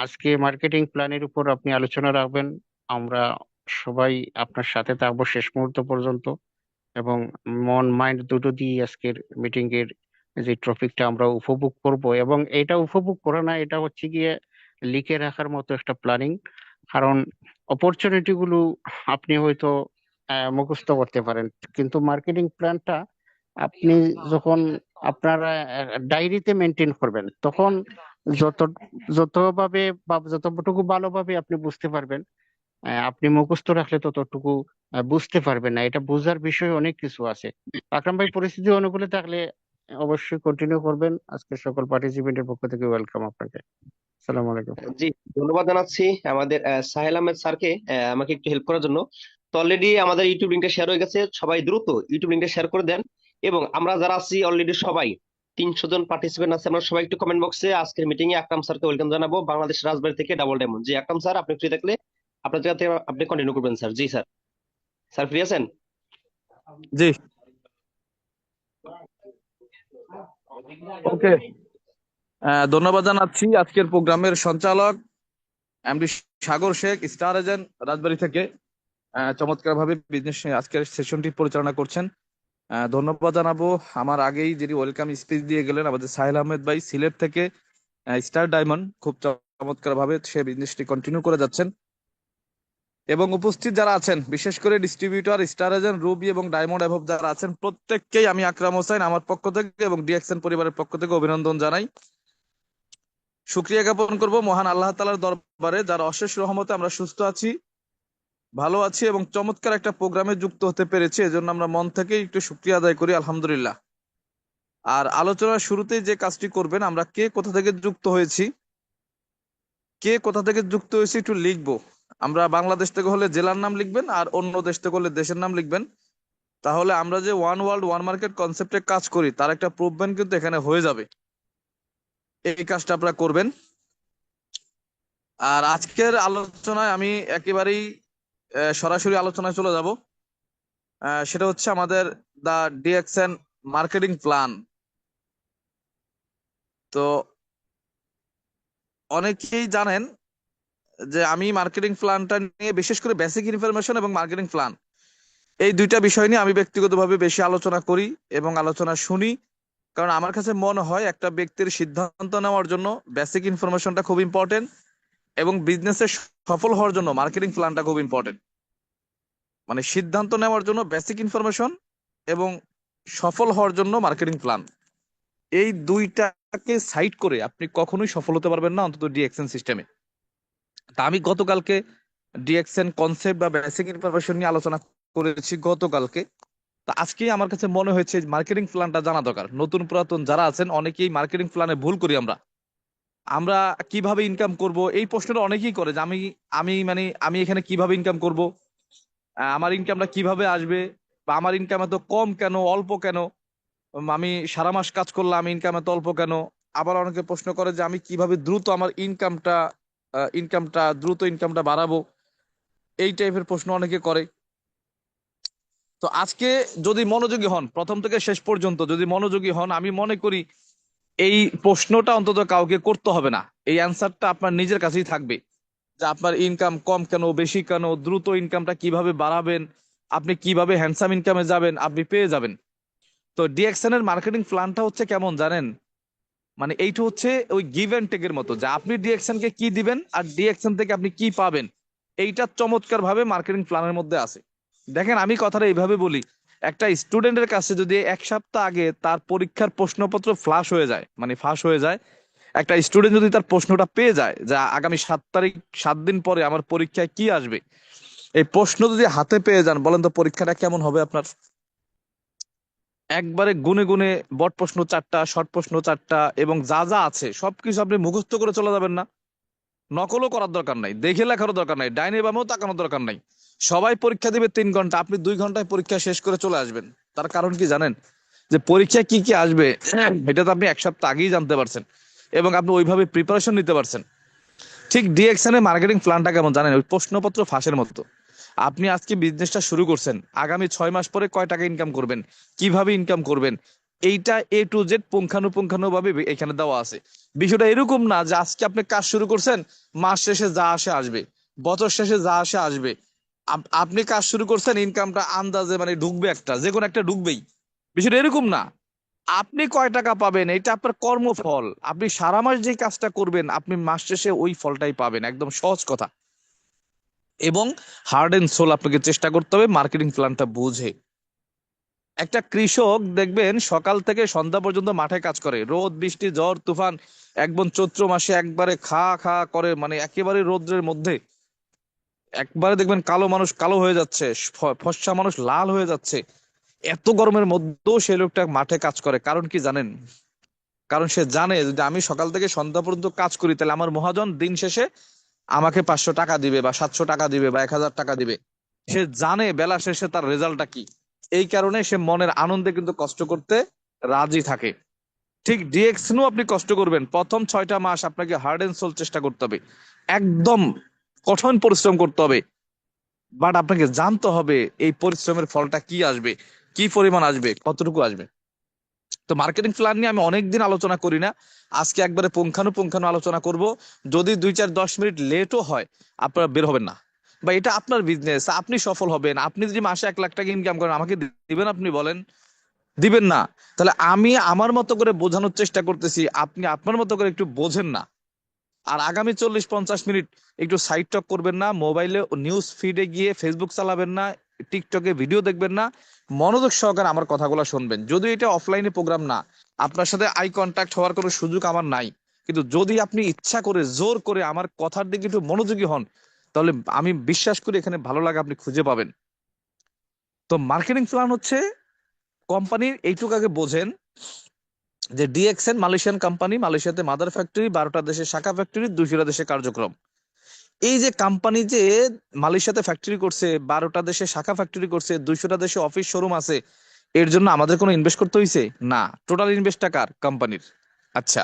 আজকে মার্কেটিং প্ল্যানের উপর আপনি আলোচনা রাখবেন। আমরা সবাই আপনার সাথে থাকবো শেষ মুহূর্ত পর্যন্ত, এবং মন মাইন্ড দুটো দিয়ে আজকের মিটিং এর যে টপিকটা আমরা উপভোগ করব। এবং এটা উপভোগ করে না, এটা হচ্ছে গিয়ে লিখে রাখার মতো একটা প্ল্যানিং। কারণ অপরচুনিটি গুলো আপনি হয়তো মুখস্থ করতে পারেন, কিন্তু মার্কেটিং প্ল্যানটা আপনি যখন আপনারা ডায়েরিতে মেনটেন করবেন, তখন যত যতভাবে বা যতটুকু ভালোভাবে আপনি বুঝতে পারবেন। আপনি মুখস্থ রাখলে ততটুকু বুঝতে পারবেন না। এটা বোঝার বিষয় অনেক কিছু আছে। আকরাম ভাই, পরিস্থিতি অনুকূলে থাকলে অবশ্যই কন্টিনিউ করবেন। আজকে সকল পার্টিসিপেন্টের পক্ষ থেকে ওয়েলকাম আপনাকে। আসসালামু আলাইকুম। জি, ধন্যবাদ জানাচ্ছি আমাদের সাহেল আহমেদ স্যারকে আমাকে একটু হেল্প করার জন্য। তো অলরেডি আমাদের ইউটিউব লিঙ্কটা শেয়ার হয়ে গেছে, সবাই দ্রুত ইউটিউব লিঙ্কটা শেয়ার করে দেন। এবং আমরা যারা আছি অলরেডি সবাই 300 জন পার্টিসিপেন্ট আছে, আমরা সবাই একটু কমেন্ট বক্সে আজকের মিটিং এ আকরাম স্যারকে ওয়েলকাম জানাবো, বাংলাদেশ রাজবাড়ী থেকে ডাবল ডায়মন্ড। জি আকরাম স্যার, আপনি ফ্রি থাকলে আপনার জায়গা থেকে আপনি কন্টিনিউ করবেন স্যার। জি স্যার, স্যার ফ্রি আছেন? জি, ওকে। ধন্যবাদ জানাচ্ছি আজকের প্রোগ্রামের সঞ্চালক এমডি সাগর শেখ, স্টার এজেন্ট রাজবাড়ী থেকে। চমৎকার ভাবে বিজনেস আজকের সেশনটি পরিচালনা করছেন। ধন্যবাদ জানাবো আমার আগেই যিনি ওয়েলকাম স্পিচ দিয়ে গেলেন, আমাদের সাহেল আহমেদ ভাই সিলেট থেকে, স্টার ডায়মন্ড। খুব চমৎকার ভাবে সে বিজনেসটি কন্টিনিউ করে যাচ্ছেন। এবং উপস্থিত যারা আছেন, বিশেষ করে ডিস্ট্রিবিউটর স্টার এজেন্ট রুবি এবং ডায়মন্ড এভব যারা আছেন, প্রত্যেককেই আমি আকরাম হোসেন আমার পক্ষ থেকে এবং ডিএক্সএন পরিবারের পক্ষ থেকে অভিনন্দন জানাই। শুক্রিয়া জ্ঞাপন করব মহান আল্লাহ তাআলার দরবারে, যার অশেষ রহমতে আমরা সুস্থ আছি, ভালো আছি এবং চমৎকার একটা প্রোগ্রামে যুক্ত হতে পেরেছি। এজন্য আমরা মন থেকে একটু শুক্রিয়া আদায় করি, আলহামদুলিল্লাহ। আর আলোচনার শুরুতেই যে কাজটি করবেন, আমরা কে কোথা থেকে যুক্ত হয়েছি, একটু লিখবো। আমরা বাংলাদেশ থেকে হলে জেলার নাম লিখবেন, আর অন্য দেশ থেকে হলে দেশের নাম লিখবেন। তাহলে আমরা যে ওয়ান ওয়ার্ল্ড ওয়ান মার্কেট কনসেপ্টে কাজ করি তার একটা প্রুফমেন্ট কিন্তু এখানে হয়ে যাবে। এই কাজটা আপনারা করবেন। আর আজকের আলোচনায় আমি একেবারেই সরাসরি আলোচনায় চলে যাব। সেটা হচ্ছে আমাদের দা ডিএক্সএন মার্কেটিং প্ল্যান। তো অনেকেই জানেন যে আমি মার্কেটিং প্ল্যানটা নিয়ে, বিশেষ করে বেসিক ইনফরমেশন এবং মার্কেটিং প্ল্যান, এই দুইটা বিষয় নিয়ে আমি ব্যক্তিগতভাবে বেশি আলোচনা করি এবং আলোচনা শুনি। কারণ আমার কাছে মনে হয় একটা ব্যক্তির সিদ্ধান্ত নেওয়ার জন্য বেসিক ইনফরমেশনটা খুব ইম্পর্টেন্ট, এবং বিজনেসে সফল হওয়ার জন্য মার্কেটিং প্ল্যানটা খুব ইম্পর্টেন্ট। মানে সিদ্ধান্ত নেওয়ার জন্য বেসিক ইনফরমেশন এবং সফল হওয়ার জন্য মার্কেটিং প্ল্যান, এই দুইটাকে সাইড করে আপনি কখনোই সফল হতে পারবেন না, অন্তত ডিএক্সএন সিস্টেমে। তা আমি গতকালকে ডিএক্সএন কনসেপ্ট বা বেসিক ইনফরমেশন নিয়ে আলোচনা করেছি গতকালকে। তা আজকে আমার কাছে মনে হয়েছে মার্কেটিং প্ল্যানটা জানা দরকার। নতুন পুরাতন যারা আছেন অনেকেই মার্কেটিং প্ল্যানে ভুল করি আমরা। আমরা কিভাবে ইনকাম করব, এই প্রশ্নটা অনেকেই করে যে আমি আমি মানে আমি এখানে কিভাবে ইনকাম করব, আমার ইনকামটা কিভাবে আসবে, বা আমার ইনকাম এত কম কেন, অল্প কেন, আমি সারা মাস কাজ করলাম ইনকাম এত অল্প কেন। আবার অনেকে প্রশ্ন করে যে আমি কিভাবে দ্রুত আমার ইনকামটা বাড়াবো। এই টাইপের প্রশ্ন অনেকে করে। তো আজকে যদি মনোযোগী হন, প্রথম থেকে শেষ পর্যন্ত যদি মনোযোগী হন, আমি মনে করি এই প্রশ্নটা অন্তত কাউকে করতে হবে না। এই অ্যান্সারটা আপনার নিজের কাছেই থাকবে, যে আপনার ইনকাম কম কেন, বেশি কেন, দ্রুত ইনকামটা কিভাবে বাড়াবেন, আপনি কিভাবে হ্যান্ডসাম ইনকামে যাবেন, আপনি পেয়ে যাবেন। তো ডিএক্সএন এর মার্কেটিং প্ল্যানটা হচ্ছে কেমন জানেন? মানে এইটা হচ্ছে ওই গিভ অ্যান্ড টেকের মতো, যে আপনি ডিএক্সএন কে কি দিবেন আর ডিএক্সএন থেকে আপনি কি পাবেন। এইটা চমৎকার ভাবে মার্কেটিং প্ল্যানের মধ্যে আছে। দেখেন, আমি কথাটা এইভাবে বলি, একটা স্টুডেন্টের কাছে যদি 1 সপ্তাহ আগে তার পরীক্ষার প্রশ্নপত্র ফ্লাশ হয়ে যায়, মানে ফাঁস হয়ে যায়, একটা স্টুডেন্ট যদি তার প্রশ্নটা পেয়ে যায় যে আগামী 7 তারিখ, 7 দিন পরে আমার পরীক্ষায় কি আসবে, এই প্রশ্ন যদি হাতে পেয়ে যান, বলেন তো পরীক্ষাটা কেমন হবে আপনার? একবারে গুনে গুনে বট প্রশ্ন 4টা, শর্ট প্রশ্ন 4টা, এবং যা যা আছে সবকিছু আপনি মুখস্থ করে চলে যাবেন না। নকলও করার দরকার নাই, দেখে লেখারও দরকার নাই, ডাইনে বামেও তাকানোর দরকার নাই। সবাই পরীক্ষা দিবে 3 ঘন্টা, আপনি 2 ঘন্টায় পরীক্ষা শেষ করে চলে আসবেন। তার কারণ কি জানেন? যে পরীক্ষা কি কি আসবে এটা তো আপনি 1 সপ্তাহ আগেই জানতে পারছেন, এবং আপনি ওইভাবে প্রিপারেশন নিতে পারছেন। ঠিক ডিএক্সএন এর মার্কেটিং প্ল্যানটা কেমন জানেন? ওই প্রশ্নপত্র ফাঁসের মতো। আপনি আজকে বিজনেসটা শুরু করছেন, আগামী 6 মাস পরে কয় টাকা ইনকাম করবেন, কিভাবে ইনকাম করবেন, এইটা A to Z পুঙ্খানুপুঙ্খানুভাবে এখানে দেওয়া আছে। বিষয়টা এরকম না যে আজকে আপনি কাজ শুরু করছেন, মাস শেষে যা আসে আসবে, বছর শেষে যা আসে আসবে। আপনি কাজ শুরু করছেন, ইনকামটা আন্দাজে মানে ঢুকবে, একটা যে কোনো একটা ঢুকবেই। বিষয়টা এরকম না। আপনি কয় টাকা পাবেন এটা আপনার কর্মফল। আপনি সারা মাস যে কাজটা করবেন আপনি মাস শেষে ওই ফলটাই পাবেন, একদম সহজ কথা। এবং হার্ড এন্ড সোল আপনাকে চেষ্টা করতে হবে মার্কেটিং প্ল্যানটা বুঝে। একটা কৃষক দেখবেন সকাল থেকে সন্ধ্যা পর্যন্ত মাঠে কাজ করে, রোদ বৃষ্টি ঝড় তুফান, একদম চৈত্র মাসে একবারে খা খা করে, মানে একেবারে রৌদ্রের মধ্যে একবারে দেখবেন কালো মানুষ কালো হয়ে যাচ্ছে, ফর্সা মানুষ লাল হয়ে যাচ্ছে। এত গরমের মধ্যেও সেই লোকটা মাঠে কাজ করে, কারণ কি জানেন? কারণ সে জানে যদি আমি সকাল থেকে সন্ধ্যা পর্যন্ত কাজ করি তাহলে আমার মহাজন দিন শেষে আমাকে 500 টাকা দিবে বা 700 টাকা দিবে বা 1000 টাকা দিবে। সে জানে বেলা শেষে তার রেজাল্টটা কি। এই কারণে সে মনের আনন্দে কিন্তু কষ্ট করতে রাজি থাকে। ঠিক ডিএক্সনও আপনি কষ্ট করবেন, প্রথম 6টা মাস আপনাকে হার্ড এন্ড সোল চেষ্টা করতে হবে, একদম কঠোর পরিশ্রম করতে হবে। বাট আপনাকে জানতে হবে এই পরিশ্রমের ফলটা কি আসবে, কি পরিমাণ আসবে, কতটুকু আসবে। তো মার্কেটিং প্ল্যান নিয়ে আমি অনেকদিন আলোচনা করি না, আজকে একবারে পুঙ্খানুপুঙ্খানু আলোচনা করব। যদি 2 4 10 মিনিট লেটও হয় আপনারা বের হবেন না। বা এটা আপনার বিজনেস, আপনি সফল হবেন। আপনি যদি মাসে 1 লাখ টাকা ইনকাম করেন আমাকে দিবেন? আপনি বলেন দিবেন না? তাহলে আমি আমার মতো করে বোঝানোর চেষ্টা করতেছি, আপনি আপনার মতো করে একটু বোঝেন না। আর আগামী 40 50 মিনিট একটু সাইড টক করবেন না, মোবাইলে নিউজ ফিডে গিয়ে ফেসবুক চালাবেন না, টিকটকে ভিডিও দেখবেন না, মনোযোগ সহকারে আমার কথাগুলো শুনবেন। যদি এটা অফলাইনে প্রোগ্রাম না, আপনার সাথে আই কন্ট্যাক্ট হওয়ার কোনো সুযোগ আমার নাই, কিন্তু যদি আপনি ইচ্ছা করে জোর করে আমার কথার দিকে একটু মনোযোগী হন, তাহলে আমি বিশ্বাস করি এখানে ভালো লাগা আপনি খুঁজে পাবেন। তো মার্কেটিং প্ল্যান হচ্ছে কোম্পানির এইটুকু আগে বোঝেন যে ডিএক্সএন মালয়েশিয়ান কোম্পানি, মালয়েশিয়াতে মাদার ফ্যাক্টরি, 12টা দেশে শাখা ফ্যাক্টরি, 200টা দেশে কার্যক্রম। এই যে কোম্পানি যে মালয়েশিয়াতে ফ্যাক্টরি করছে, 12টা দেশে শাখা ফ্যাক্টরি করছে, 200টা দেশে অফিস শোরুম আছে, এর জন্য আমাদের কোনো ইনভেস্ট করতে হয়েছে না। টোটাল ইনভেস্টটা কার? কোম্পানির। আচ্ছা,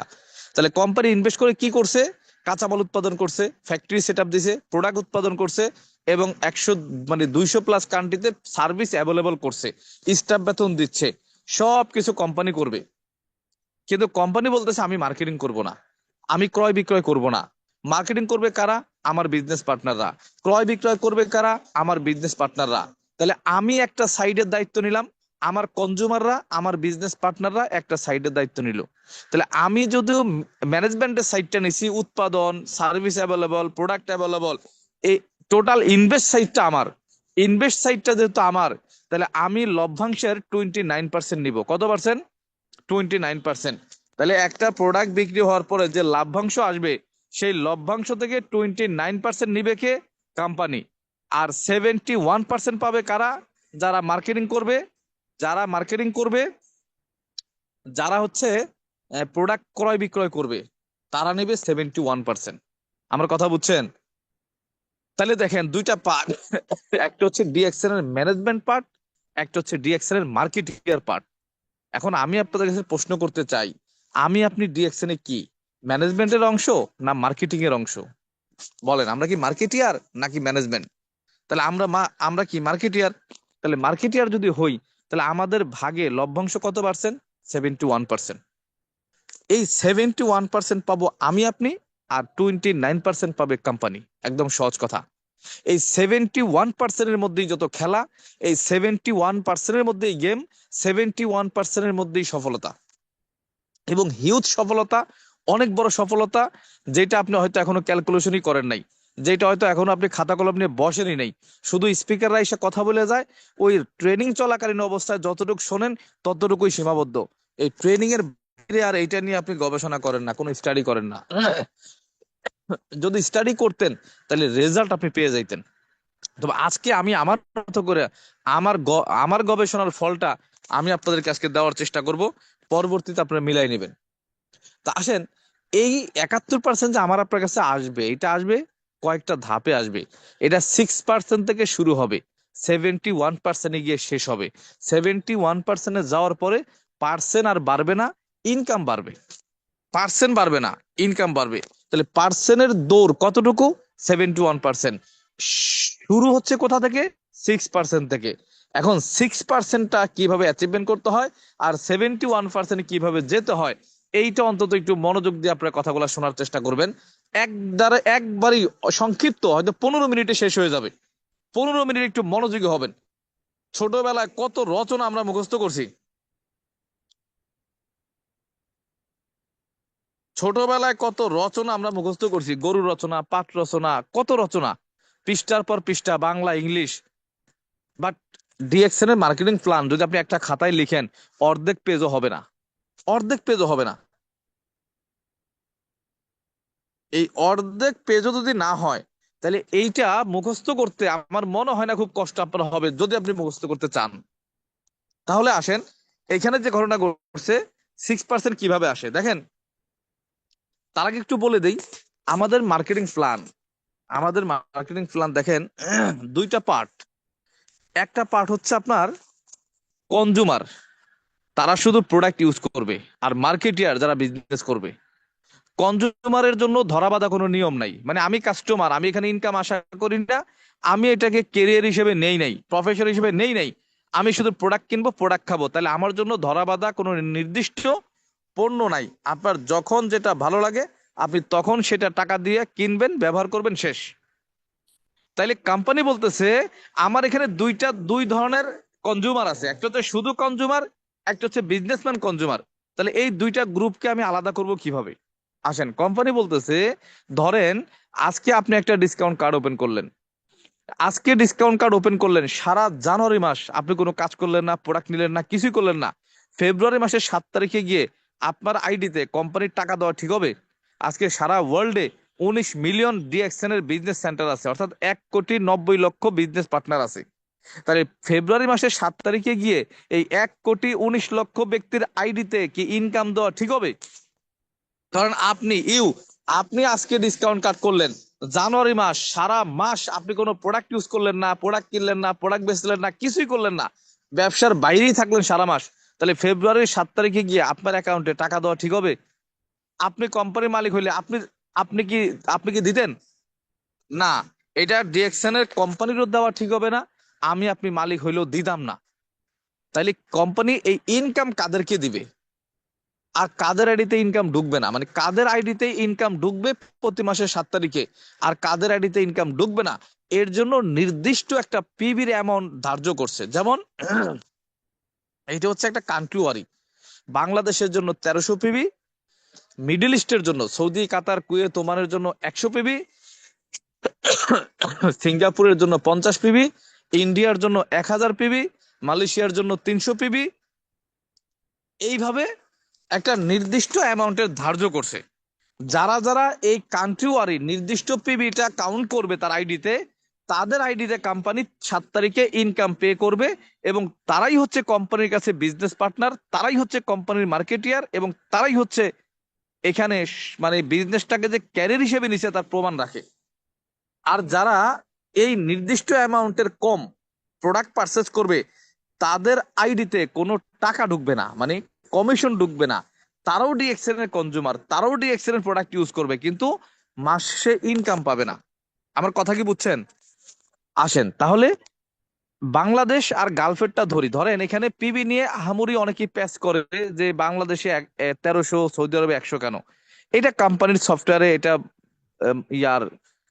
তাহলে কোম্পানি ইনভেস্ট করে কি করছে? কাঁচামাল উৎপাদন করছে, ফ্যাক্টরি সেট আপ দিছে, প্রোডাক্ট উৎপাদন করছে, এবং 100 মানে 200+ কান্ট্রিতে সার্ভিস অ্যাভেলেবল করছে, স্টাফ বেতন দিচ্ছে, সব কিছু কোম্পানি করবে। কিন্তু কোম্পানি বলতেছে আমি মার্কেটিং করব না, আমি ক্রয় বিক্রয় করব না। মার্কেটিং করবে কারা? আমার বিজনেস পার্টনাররা। ক্রয় বিক্রয় করবে কারা? আমার বিজনেস পার্টনাররা। তাহলে আমি একটা সাইডের দায়িত্ব নিলাম, আমার কনজিউমাররা আমার বিজনেস পার্টনাররা একটা সাইডের দায়িত্ব নিল। তাহলে আমি যদিও ম্যানেজমেন্টের সাইডটা নিছি, উৎপাদন, সার্ভিস অ্যাভেলেবল, প্রোডাক্ট অ্যাভেলেবল, এই টোটাল ইনভেস্ট সাইডটা আমার। ইনভেস্ট সাইডটা যেহেতু আমার, তাহলে আমি লভ্যাংশের 29% নিব। কত পার্সেন্ট? 29%। তাহলে একটা প্রোডাক্ট বিক্রি হওয়ার পরে যে লাভ্যাংশ আসবে, সেই লভ্যাংশ থেকে 29% নিবে কে? কোম্পানি। আর 71% পাবে কারা? যারা মার্কেটিং করবে। যারা মার্কেটিং করবে, যারা হচ্ছে প্রোডাক্ট ক্রয় বিক্রয় করবে, তারা নেবে 71%। আমার কথা বুঝছেন? তাহলে দেখেন দুইটা পার্ট, একটা হচ্ছে ডিএক্সএন এর ম্যানেজমেন্ট পার্ট, একটা হচ্ছে ডিএক্সএন এর মার্কেটিং পার্ট। এখন আমি আপনাদের কাছে প্রশ্ন করতে চাই, আমি আপনি ডিএক্সএন এ কি ম্যানেজমেন্টের অংশ না মার্কেটিং এর অংশ? বলেন, আমরা কি মার্কেটিয়ার নাকি ম্যানেজমেন্ট? তাহলে আমরা কি মার্কেটিয়ার? তাহলে মার্কেটিয়ার যদি হই, তাহলে আমাদের ভাগে লভ্যাংশ কত পার্সেন্ট? 71%। এই 71% পাবো আমি আপনি, আর 29% পাবে কোম্পানি। একদম সহজ কথা। এই 71%-এর মধ্যেই যত খেলা, এই 71%-এর মধ্যেই গেম, 71%-এর মধ্যেই সফলতা, এবং হিউজ সফলতা, অনেক বড় সফলতা, যেটা আপনি হয়তো এখনো ক্যালকুলেশনই করেন নাই, যেটা হয়তো এখনো আপনি খাতা কলম নিয়ে বসেনই নাই। শুধু স্পিকাররা এসে কথা বলে যায়, ওই ট্রেনিং চলাকালীন অবস্থায় যতটুকু শোনেন ততটুকুই সীমাবদ্ধ। এই ট্রেনিং এর বাইরে আর এইটা নিয়ে আপনি গবেষণা করেন না, কোনো স্টাডি করেন না। যদি স্টাডি করতেন তাহলে রেজাল্ট আপনি পেয়ে যাইতেন। তবে আজকে আমি আমার মতো করে আমার গবেষণার ফলটা আমি আপনাদেরকে আজকে দেওয়ার চেষ্টা করব, পরবর্তীতে আপনারা মিলাই নেবেন। তা আসেন, এই 71% যে আমার আপনার কাছে আসবে, এটা আসবে কয়েকটা ধাপে আসবে। এটা 6% থেকে শুরু হবে, 71%-এ গিয়ে শেষ হবে। 71%-এ যাওয়ার পরে পার্সেন্ট আর বাড়বে না, ইনকাম বাড়বে। পার্সেন্ট বাড়বে না, ইনকাম বাড়বে। তাহলে পার্সেন্টের দৌড় কতটুকু? 71%। শুরু হচ্ছে কোথা থেকে? 6% থেকে। এখন 6%টা কিভাবে অ্যাচিভমেন্ট করতে হয় আর 71% কিভাবে যেতে হয়, এইটা অন্তত একটু মনোযোগ দিয়ে আপনার কথাগুলো শোনার চেষ্টা করবেন। একবারই সংক্ষিপ্ত, হয়তো 15 মিনিটে শেষ হয়ে যাবে। 15 মিনিট একটু মনোযোগী হবেন। ছোটবেলায় কত রচনা আমরা মুখস্থ করছি। ছোটবেলায় কত রচনা আমরা মুখস্থ করছি, গরু রচনা, পাঠ রচনা, কত রচনা, পৃষ্ঠার পর পৃষ্ঠা, বাংলা, ইংলিশ। বাট ডিএক্সএন এর মার্কেটিং প্ল্যান যদি আপনি একটা খাতায় লিখেন, অর্ধেক পেজও হবে না, অর্ধেক পেজও হবে না। এই অর্ধেক পেজও যদি না হয়, তাহলে এইটা মুখস্থ করতে আমার মনে হয় না খুব কষ্ট আপনার হবে, যদি আপনি মুখস্থ করতে চান। তাহলে আসেন, এখানে যে ঘটনা ঘটছে 6% কিভাবে আসে দেখেন। তার আগে একটু বলে দেই আমাদের মার্কেটিং প্ল্যান। আমাদের মার্কেটিং প্ল্যান দেখেন, দুইটা পার্ট। একটা পার্ট হচ্ছে আপনার কনজুমার, তারা শুধু প্রোডাক্ট ইউজ করবে, আর মার্কেটিয়ার যারা বিজনেস করবে। কনজুমারের জন্য ধরাবাঁধা কোনো নিয়ম নাই, মানে আমি কাস্টমার, আমি এখানে ইনকাম আশা করি না, আমি এটাকে কেরিয়ার হিসেবে নেই নাই, প্রফেশন হিসেবে নেই নাই, আমি শুধু প্রোডাক্ট কিনবো, প্রোডাক্ট খাবো। তাহলে আমার জন্য ধরাবাঁধা কোনো নির্দিষ্ট পণ্য নাই। আপনার যখন যেটা ভালো লাগে আপনি তখন সেটা টাকা দিয়ে কিনবেন, ব্যবহার করবেন, শেষ। তাইলে কোম্পানি বলতেছে আমার এখানে দুই ধরনের কনজুমার আছে, একটা হচ্ছে শুধু কনজুমার, একটা হচ্ছে বিজনেসম্যান কনজুমার। তাহলে এই দুইটা গ্রুপকে আমি আলাদা করব কিভাবে? আসেন, কোম্পানি বলতেছে ধরেন আজকে আপনি একটা ডিসকাউন্ট কার্ড ওপেন করলেন, আজকে ডিসকাউন্ট কার্ড ওপেন করলেন, সারা জানুয়ারি মাস আপনি কোনো কাজ করলেন না, প্রোডাক্ট নিলেন না, কিছুই করলেন না। ফেব্রুয়ারি মাসের 7 তারিখে গিয়ে আপনার আইডিতে কোম্পানির টাকা দেওয়া ঠিক হবে? আজকে সারা ওয়ার্ল্ডে 19 মিলিয়ন ডিএক্সএন এর বিজনেস সেন্টার আছে, অর্থাৎ 1,90,00,000 বিজনেস পার্টনার আছে। তাহলে ফেব্রুয়ারি মাসের 7 তারিখে গিয়ে এই 1,19,00,000 ব্যক্তির আইডিতে কি ইনকাম দেওয়া ঠিক হবে? ধরেন আপনি আজকে ডিসকাউন্ট কাট করলেন, জানুয়ারি মাস সারা মাস আপনি কোনো প্রোডাক্ট ইউজ করলেন না, প্রোডাক্ট কিনলেন না, প্রোডাক্ট বেচলেন না, কিছুই করলেন না, ব্যবসার বাইরেই থাকলেন সারা মাস। তাহলে ফেব্রুয়ারির 7 তারিখে গিয়ে আপনার অ্যাকাউন্টে টাকা দেওয়া ঠিক হবে? আপনি কোম্পানির মালিক হইলে আপনি কি আপনি কি দিতেন? না। এটা ডিএক্সএন এর কোম্পানিরও দেওয়া ঠিক হবে না, আমি আপনি মালিক হইলেও দিতাম না। তাইলে কোম্পানি এই ইনকাম কাদেরকে দিবে আর কাদের আইডিতে ইনকাম ঢুকবে না, মানে কাদের আইডিতে ইনকাম ঢুকবে প্রতি মাসের 7 তারিখে আর কাদের আইডিতে ইনকাম ঢুকবে না, এর জন্য নির্দিষ্ট একটা পিবির অ্যামাউন্ট ধার্য করছে। যেমন এইটা হচ্ছে একটা কান্ট্রি ওয়ারি। বাংলাদেশের জন্য 1300 পিবি, মিডল ইস্টের জন্য সৌদি, কাতার, কুয়েত, ওমানের জন্য 100 পিবি, সিঙ্গাপুরের জন্য 50 পিবি, ইন্ডিয়ার জন্য 1000 পিবি, মালয়েশিয়ার জন্য 300 পিবি। এইভাবে একটা নির্দিষ্ট অ্যামাউন্টের ধার্য করছে। যারা যারা এই কান্ট্রি ওয়ারি নির্দিষ্ট পিবিটা কাউন্ট করবে তার আইডিতে, তাদের আইডিতে কোম্পানি 7 তারিখে ইনকাম পে করবে, এবং তারাই হচ্ছে কোম্পানির কাছে বিজনেস পার্টনার, তারাই হচ্ছে কোম্পানির মার্কেটিয়ার, এবং তারাই হচ্ছে এখানে মানে বিজনেসটাকে যে ক্যারিয়ার হিসেবে নিছে তার প্রমাণ রাখে। আর যারা এই নির্দিষ্ট অ্যামাউন্টের কম প্রোডাক্ট পারচেস করবে, তাদের আইডিতে কোনো টাকা ঢুকবে না, মানে কমিশন ঢুকবে না। তারাও ডিএক্সএন এর কনজিউমার, তারাও ডিএক্সএন এর প্রোডাক্ট ইউজ করবে, কিন্তু মাসে ইনকাম পাবে না। আমার কথা কি বুঝছেন? আসেন তাহলে বাংলাদেশ আর গালফেরটা ধরেন এখানে পিবি নিয়ে আহামরি অনেকেই প্যাচ করে যে বাংলাদেশে 1300, সৌদি আরবে 100 কেন? এটা কোম্পানির সফটওয়্যারে এটা ইয়ার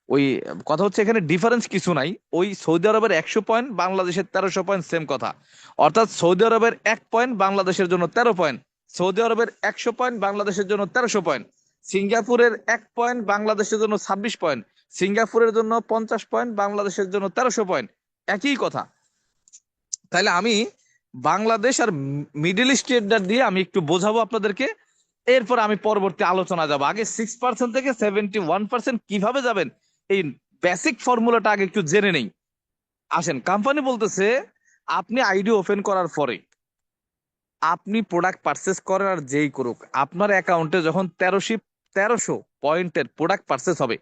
ওই কথা হচ্ছে, এখানে ডিফারেন্স কিছু নাই। ওই সৌদি আরবের 100 পয়েন্ট, বাংলাদেশের 1300 পয়েন্ট, সেম কথা। অর্থাৎ সৌদি আরবের 1 পয়েন্ট বাংলাদেশের জন্য 13 পয়েন্ট, সৌদি আরবের 100 পয়েন্ট বাংলাদেশের জন্য 1300 পয়েন্ট, সিঙ্গাপুরের 1 পয়েন্ট বাংলাদেশের জন্য 26 পয়েন্ট, সিঙ্গাপুরের জন্য 50 পয়েন্ট, বাংলাদেশের জন্য 1300 পয়েন্ট, একই কথা। তাহলে আমি বাংলাদেশ আর মিডল ইস্টের দিয়ে আমি একটু বোঝাবো আপনাদেরকে, এরপর আমি পরবর্তী আলোচনা যাব। আগে 6% থেকে 71% কিভাবে যাবেন, এই বেসিক ফর্মুলাটা আগে একটু জেনে নেই। আসেন, কোম্পানি বলতেছে আপনি আইডি ওপেন করার পরে আপনি প্রোডাক্ট পারচেস করেন আর যেই করুক, আপনার অ্যাকাউন্টে যখন 1300 পয়েন্টের প্রোডাক্ট পারচেস হবে,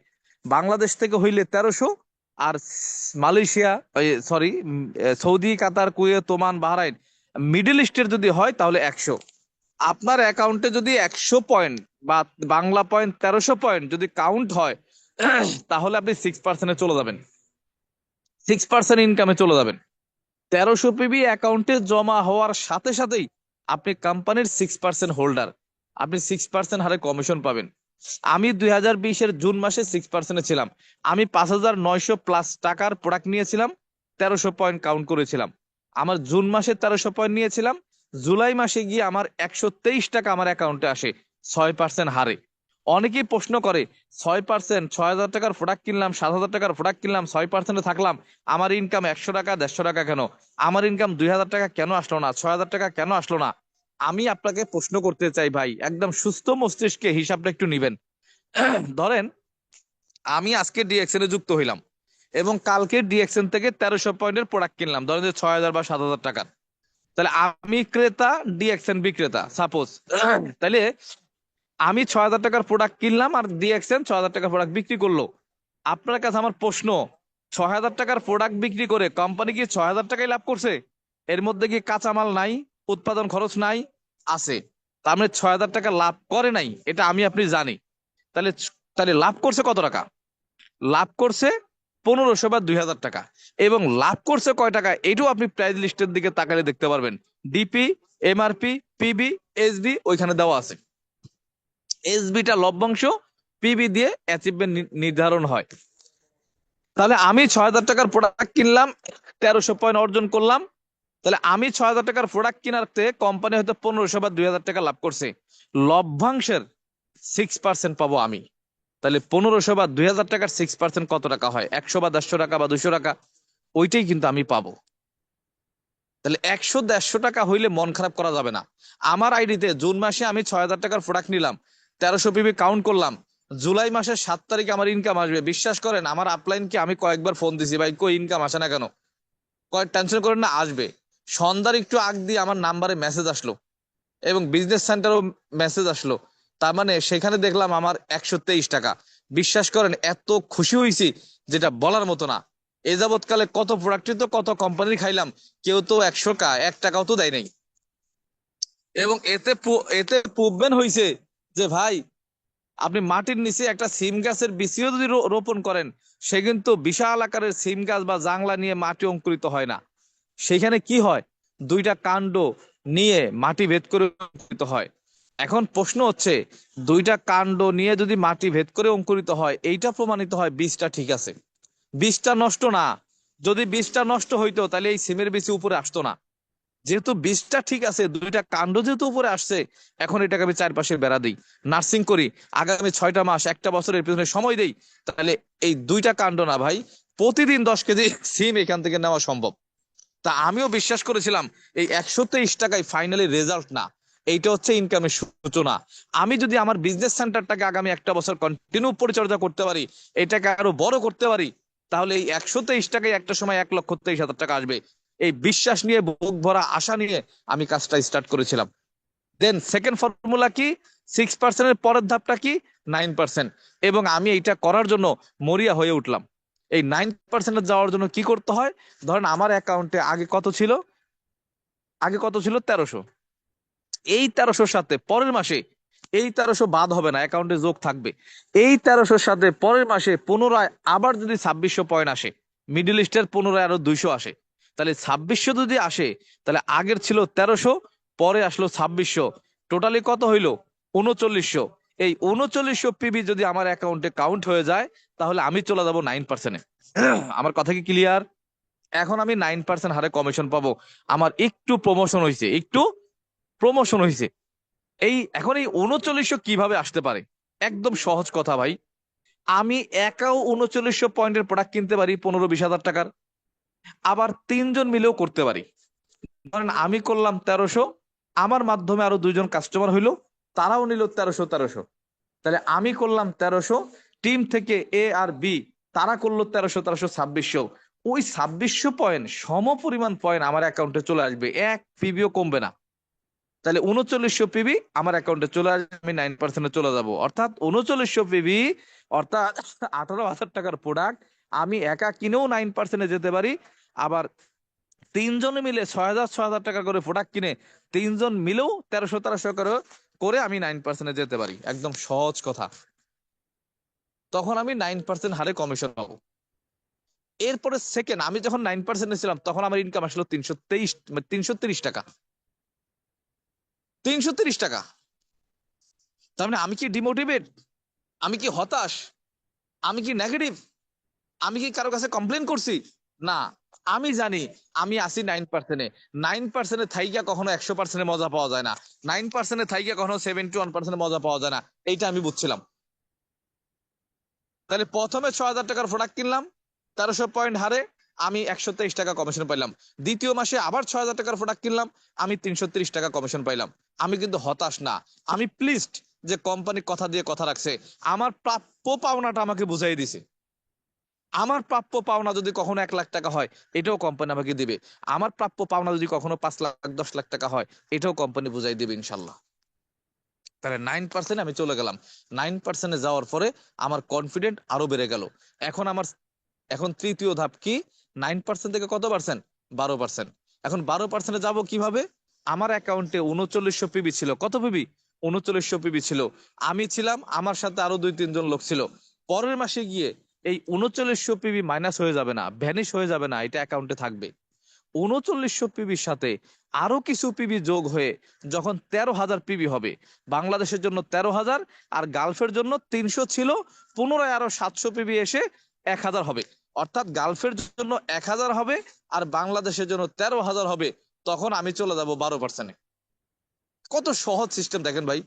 বাংলাদেশ থেকে হইলে 1300, আর মালয়েশিয়া, সরি, সৌদি, কাতার, কুয়েত, ওমান, বাহরাইন, মিডল ইস্টের যদি হয় তাহলে 100। আপনার অ্যাকাউন্টে যদি 100 পয়েন্ট বা বাংলা পয়েন্ট 1300 পয়েন্ট যদি কাউন্ট হয়, তাহলে আপনি 6%-এ চলে যাবেন, 6% ইনকামে চলে যাবেন। 1300 পিবি অ্যাকাউন্টে জমা হওয়ার সাথে সাথেই আপনি কোম্পানির 6% হোল্ডার, আপনি 6% হারে কমিশন পাবেন। আমি 2020-এর জুন মাসে 6%-এ ছিলাম। আমি 5,900+ টাকার প্রোডাক্ট নিয়েছিলাম, 1300 পয়েন্ট কাউন্ট করেছিলাম। আমার জুন মাসে 1300 পয়েন্ট নিয়েছিলাম, জুলাই মাসে গিয়ে আমার 123 টাকা আমার অ্যাকাউন্টে আসে 6% হারে। অনেকেই প্রশ্ন করে 6%, 6,000 টাকার প্রোডাক্ট কিনলাম, 7,000 টাকার প্রোডাক্ট কিনলাম, 6%-এ থাকলাম, আমার ইনকাম 100 টাকা 150 টাকা কেন, আমার ইনকাম 2,000 টাকা কেন আসলো না, 6,000 টাকা কেন আসলো না? আমি আপনাকে প্রশ্ন করতে চাই ভাই, একদম সুস্থ মস্তিষ্কে হিসাবটা একটু নিবেন। ধরেন আমি আজকে ডিএক্সএন এ যুক্ত হইলাম এবং কালকে ডিএক্সএন থেকে 1300 পয়েন্টের প্রোডাক্ট কিনলাম, ধরেন যে 6,000 বা 7,000 টাকার। তাহলে আমি ক্রেতা, ডিএক্সএন বিক্রেতা সাপোজ। তাহলে আমি 6,000 টাকার প্রোডাক্ট কিনলাম আর ডিএক্সএন 6,000 টাকার প্রোডাক্ট বিক্রি করলো। আপনার কাছে আমার প্রশ্ন, 6,000 টাকার প্রোডাক্ট বিক্রি করে কোম্পানি কি 6,000 টাকাই লাভ করছে? এর মধ্যে কি কাঁচামাল নাই, উৎপাদন খরচ নাই? আছে। তার মানে 6,000 টাকা লাভ করে নাই, এটা আমি আপনি জানি। তাহলে তাহলে লাভ করছে কত টাকা? লাভ করছে 1,500 বা 2,000 টাকা। এবং লাভ করছে কয় টাকা এটাও আপনি প্রাইস লিস্টের দিকে তাকালে দেখতে পারবেন। ডিপি, এমআরপি, পিবি, এসবি ওইখানে দেওয়া আছে। এসবিটা লভ্যাংশ, পিবি দিয়ে অ্যাচিভমেন্ট নির্ধারণ হয়। তাহলে আমি 6,000 টাকার প্রোডাক্ট কিনলাম, 1300 পয়েন্ট অর্জন করলাম। তাহলে আমি 6,000 টাকার প্রোডাক্ট কিনারতে কোম্পানি হয়তো 1,500 বা 2,000 টাকা লাভ করছে, লভ্যাংশের 6% পাবো আমি। তাহলে 1,500 বা 2,000 টাকার 6% কত টাকা হয়? 100 বা 150 টাকা বা 200 টাকা, ওইটাই কিন্তু আমি পাবো। তাহলে 100-150 টাকা হইলে মন খারাপ করা যাবে না। আমার আইডিতে জুন মাসে আমি 6,000 টাকার প্রোডাক্ট নিলাম, 1300 পিবি কাউন্ট করলাম, জুলাই মাসের 7 তারিখে আমার ইনকাম আসবে। বিশ্বাস করেন আমার আপলাইনকে আমি কয়েকবার ফোন দিছি, ভাই কই ইনকাম আসে না কেন? কয়েক টেনশন করেন না, আসবে। সন্ধ্যার একটু আগ দিয়ে আমার নাম্বারে মেসেজ আসলো এবং বিজনেস সেন্টারও মেসেজ আসলো। তার মানে সেখানে দেখলাম আমার 123 টাকা। বিশ্বাস করেন এত খুশি হয়েছি যেটা বলার মতো না। এ যাবৎকালে কত প্রোডাক্টই তো কত কোম্পানির খাইলাম, কেউ তো 1 টাকাও তো দেয় নাই। এবং এতে প্রুভমেন্ট হয়েছে যে ভাই, আপনি মাটির নিচে একটা সিম গাছের বীজও যদি রোপণ করেন, সে কিন্তু বিশাল আকারের সিম গাছ বা জাংলা নিয়ে মাটি অঙ্কুরিত হয় না। সেখানে কি হয়, দুইটা কাণ্ড নিয়ে মাটি ভেদ করে অঙ্কুরিত হয়। এখন প্রশ্ন হচ্ছে, দুইটা কাণ্ড নিয়ে যদি মাটি ভেদ করে অঙ্কুরিত হয়, এইটা প্রমাণিত হয় বীজটা ঠিক আছে, বীজটা নষ্ট না। যদি বীজটা নষ্ট হইতো তাহলে এই সিমের বীজ উপরে আসতো না। যেহেতু বীজটা ঠিক আছে, দুইটা কাণ্ড যেহেতু উপরে আসছে, এখন এটাকে আমি চারপাশে বেড়া দিই, নার্সিং করি, আগামী 6টা মাস 1টা বছরের পিছনে সময় দেই, তাহলে এই দুইটা কাণ্ড না ভাই, প্রতিদিন 10 কেজি সিম এখান থেকে নেওয়া সম্ভব। তা আমিও বিশ্বাস করেছিলাম এই 123 টাকায় ফাইনালি রেজাল্ট না, এইটা হচ্ছে ইনকামের সূচনা। আমি যদি আমার বিজনেস সেন্টারটাকে আগামী 1টা বছর কন্টিনিউ পরিচর্যা করতে পারি, এটাকে আরো বড় করতে পারি, তাহলে এই 123 টাকায় একটা সময় 1,23,000 টাকা আসবে। এই বিশ্বাস নিয়ে, বুক ভরা আশা নিয়ে আমি কাজটা স্টার্ট করেছিলাম। দেন সেকেন্ড ফর্মুলা কি, 6%-এর পরের ধাপটা কি, 9%। এবং আমি এইটা করার জন্য মরিয়া হয়ে উঠলাম। এই 9%-এ যাওয়ার জন্য কি করতে হয়? ধরেন আমার অ্যাকাউন্টে আগে কত ছিল? আগে কত ছিল? 1300। এই 1300-র সাথে পরের মাসে, এই 1300 বাদ হবে না, অ্যাকাউন্টে যোগ থাকবে। এই 1300-র সাথে পরের মাসে পুনরায় আবার যদি 2,600 পয়েন্ট আসে, মিডল ইস্টের পুনরায় আরো 200 আসে, তাহলে 2,600 যদি আসে, তাহলে আগের ছিল 1300, পরে আসলো 2,600, টোটালি কত হইলো? 3,900। এই 3,900 পিবি যদি আমার অ্যাকাউন্টে কাউন্ট হয়ে যায়, তাহলে আমি চলে যাব 9%-এ। আমার কথা কি ক্লিয়ার? এখন আমি 9% হারে কমিশন পাবো। আমার একটু প্রমোশন হয়েছে, একটু প্রমোশন হয়েছে। এখন এই 3,900 কিভাবে আসতে পারে? একদম সহজ কথা ভাই। আমি একাও 3,900 পয়েন্টের প্রোডাক্ট কিনতে পারি 15-20 হাজার টাকার, আবার 3জন মিলেও করতে পারি। ধরেন আমি করলাম 1300, আমার মাধ্যমে আরো 2জন কাস্টমার হইলো, তারাও নিল 1300। তাহলে আমি করলাম 1300, টিম থেকে এ আর বি তারা করলো 1300, 2,600। ওই 2,600 পয়েন্ট সম পরিমাণ পয়েন্ট আমার অ্যাকাউন্টে চলে আসবে, এক পিবিও কমবে না। তাহলে 3,900 পিবি আমার অ্যাকাউন্টে চলে আসবে, আমি 9%-এ চলে যাব। অর্থাৎ 3,900 পিবি, অর্থাৎ 18,000 টাকার প্রোডাক্ট আমি একা কিনেও 9%-এ যেতে পারি। আবার 3জনে মিলে 6,000 টাকা করে প্রোডাক্ট কিনে 3জন মিলেও 1,300 করে করে আমি 9%-এ যেতে পারি। একদম সহজ কথা। তখন আমি 9% হারে কমিশন পাবো। এরপরে সেকেন্ড আমি যখন 9% ছিলাম তখন আমার ইনকাম আসলো 330 টাকা। 330 টাকা। তার মানে আমি কি ডিমোটিভেট? আমি কি হতাশ? আমি কি নেগেটিভ? আমি কি কারো কাছে কমপ্লেন করছি? না। আমি জানি আমি আছি 9%-এ। 9%-এ থাইকা কখনো 100%-এ মজা পাওয়া যায় না। 9%-এ থাইকা কখনো 71% মজা পাওয়া যায় না। এইটা আমি বুঝছিলাম। তাহলে প্রথমে 6,000 টাকার প্রোডাক্ট কিনলাম, 1300 পয়েন্ট হারে আমি 123 টাকা কমিশন পাইলাম। দ্বিতীয় মাসে আবার 6,000 টাকার প্রোডাক্ট কিনলাম, আমি 330 টাকা কমিশন পাইলাম। আমি কিন্তু হতাশ না, আমি প্লিজড যে কোম্পানি কথা দিয়ে কথা রাখছে। আমার প্রাপ্য পাওনাটা আমাকে বুঝাই দিছে। আমার প্রাপ্য পাওনা যদি কখনো 1 লাখ টাকা হয়, এটাও কোম্পানি আমাকে দিবে। আমার প্রাপ্য পাওনা যদি কখনো 5 লাখ 10 লাখ টাকা হয়, এটাও কোম্পানি বুঝাই দিবে ইনশাল্লাহ। তাহলে 9% আমি চলে গেলাম। 9%-এ যাওয়ার পরে আমার কনফিডেন্ট আরো বেড়ে গেল। এখন তৃতীয় ধাপ কি? 9% থেকে কত পার্সেন্ট? 12%। এখন 12%-এ যাবো কিভাবে? আমার অ্যাকাউন্টে 3900 পিবি ছিল। কত পিবি? 3900 পিবি ছিল। আমি ছিলাম, আমার সাথে আরো 2-3 জন লোক ছিল। পরের মাসে গিয়ে এই 3900 পিবি মাইনাস হয়ে যাবে না, ভ্যানিশ হয়ে যাবে না, এটা অ্যাকাউন্টে থাকবে। 3900 পিবির সাথে আরো কিছু পিবি যোগ হয়ে যখন 13,000 পিবি হবে, বাংলাদেশের জন্য 13,000 আর গালফের জন্য 300 ছিল, পুনরায় আরো 700 পিবি এসে 1,000 হবে। অর্থাৎ গালফের জন্য 1,000 হবে আর বাংলাদেশের জন্য 13,000 হবে। তখন আমি চলে যাব 12%-এ। কত সহজ সিস্টেম দেখেন ভাই।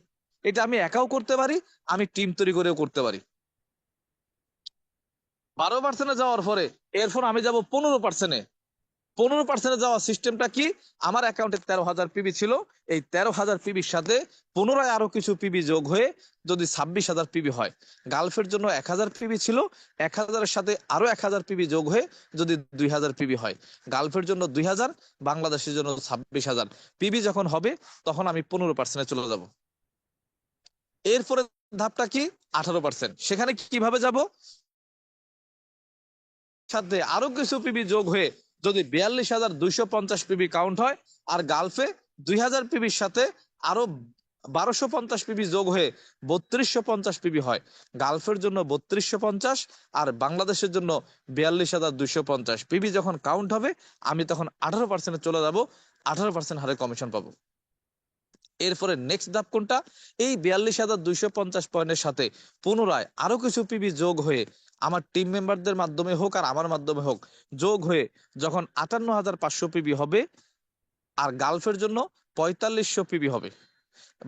এটা আমি একাও করতে পারি, আমি টিম তৈরি করেও করতে পারি। 12%-এ যাওয়ার পরে এরপর আমি যাব 15%-এ। 15%-এ যাওয়া সিস্টেমটা কি? আমার অ্যাকাউন্টে 13,000 পিবি ছিল। এই 13,000 পিবির সাথে পুনরায় আরো কিছু পিবি যোগ হয়ে যদি 26,000 পিবি হয়, গালফের জন্য 1,000 পিবি ছিল, 1,000-এর সাথে আরো 1,000 পিবি যোগ হয়ে যদি 2,000 পিবি হয়, গালফের জন্য 2,000, বাংলাদেশের জন্য 26,000 পিবি যখন হবে, তখন আমি 15%-এ চলে যাব। এরপরে ধাপটা কি? 18%। সেখানে কিভাবে যাব? সাথে আরো কিছু পিবি যোগ হয়ে যদি 42,250 পিবি কাউন্ট হয়, আর গালফে 2,000 পিবির সাথে আরো 1,250 পিবি যোগ হয়ে 3,250 পিবি হয়, গালফের জন্য 3,250 আর বাংলাদেশের জন্য 42,250 পিবি যখন কাউন্ট হবে, আমি তখন 18%-এ চলে যাব। 18% হারে কমিশন পাবো। এরপরে নেক্সট ধাপ কোনটা? এই 42,250 পয়েন্টের সাথে পুনরায় আরো কিছু পিবি যোগ হয়ে আমার টিম মেম্বারদের মাধ্যমে হোক আর আমার মাধ্যমে হোক যোগ হয়ে যখন 58,500 পিবি হবে, আর গালফের জন্য 4,500 পিবি হবে,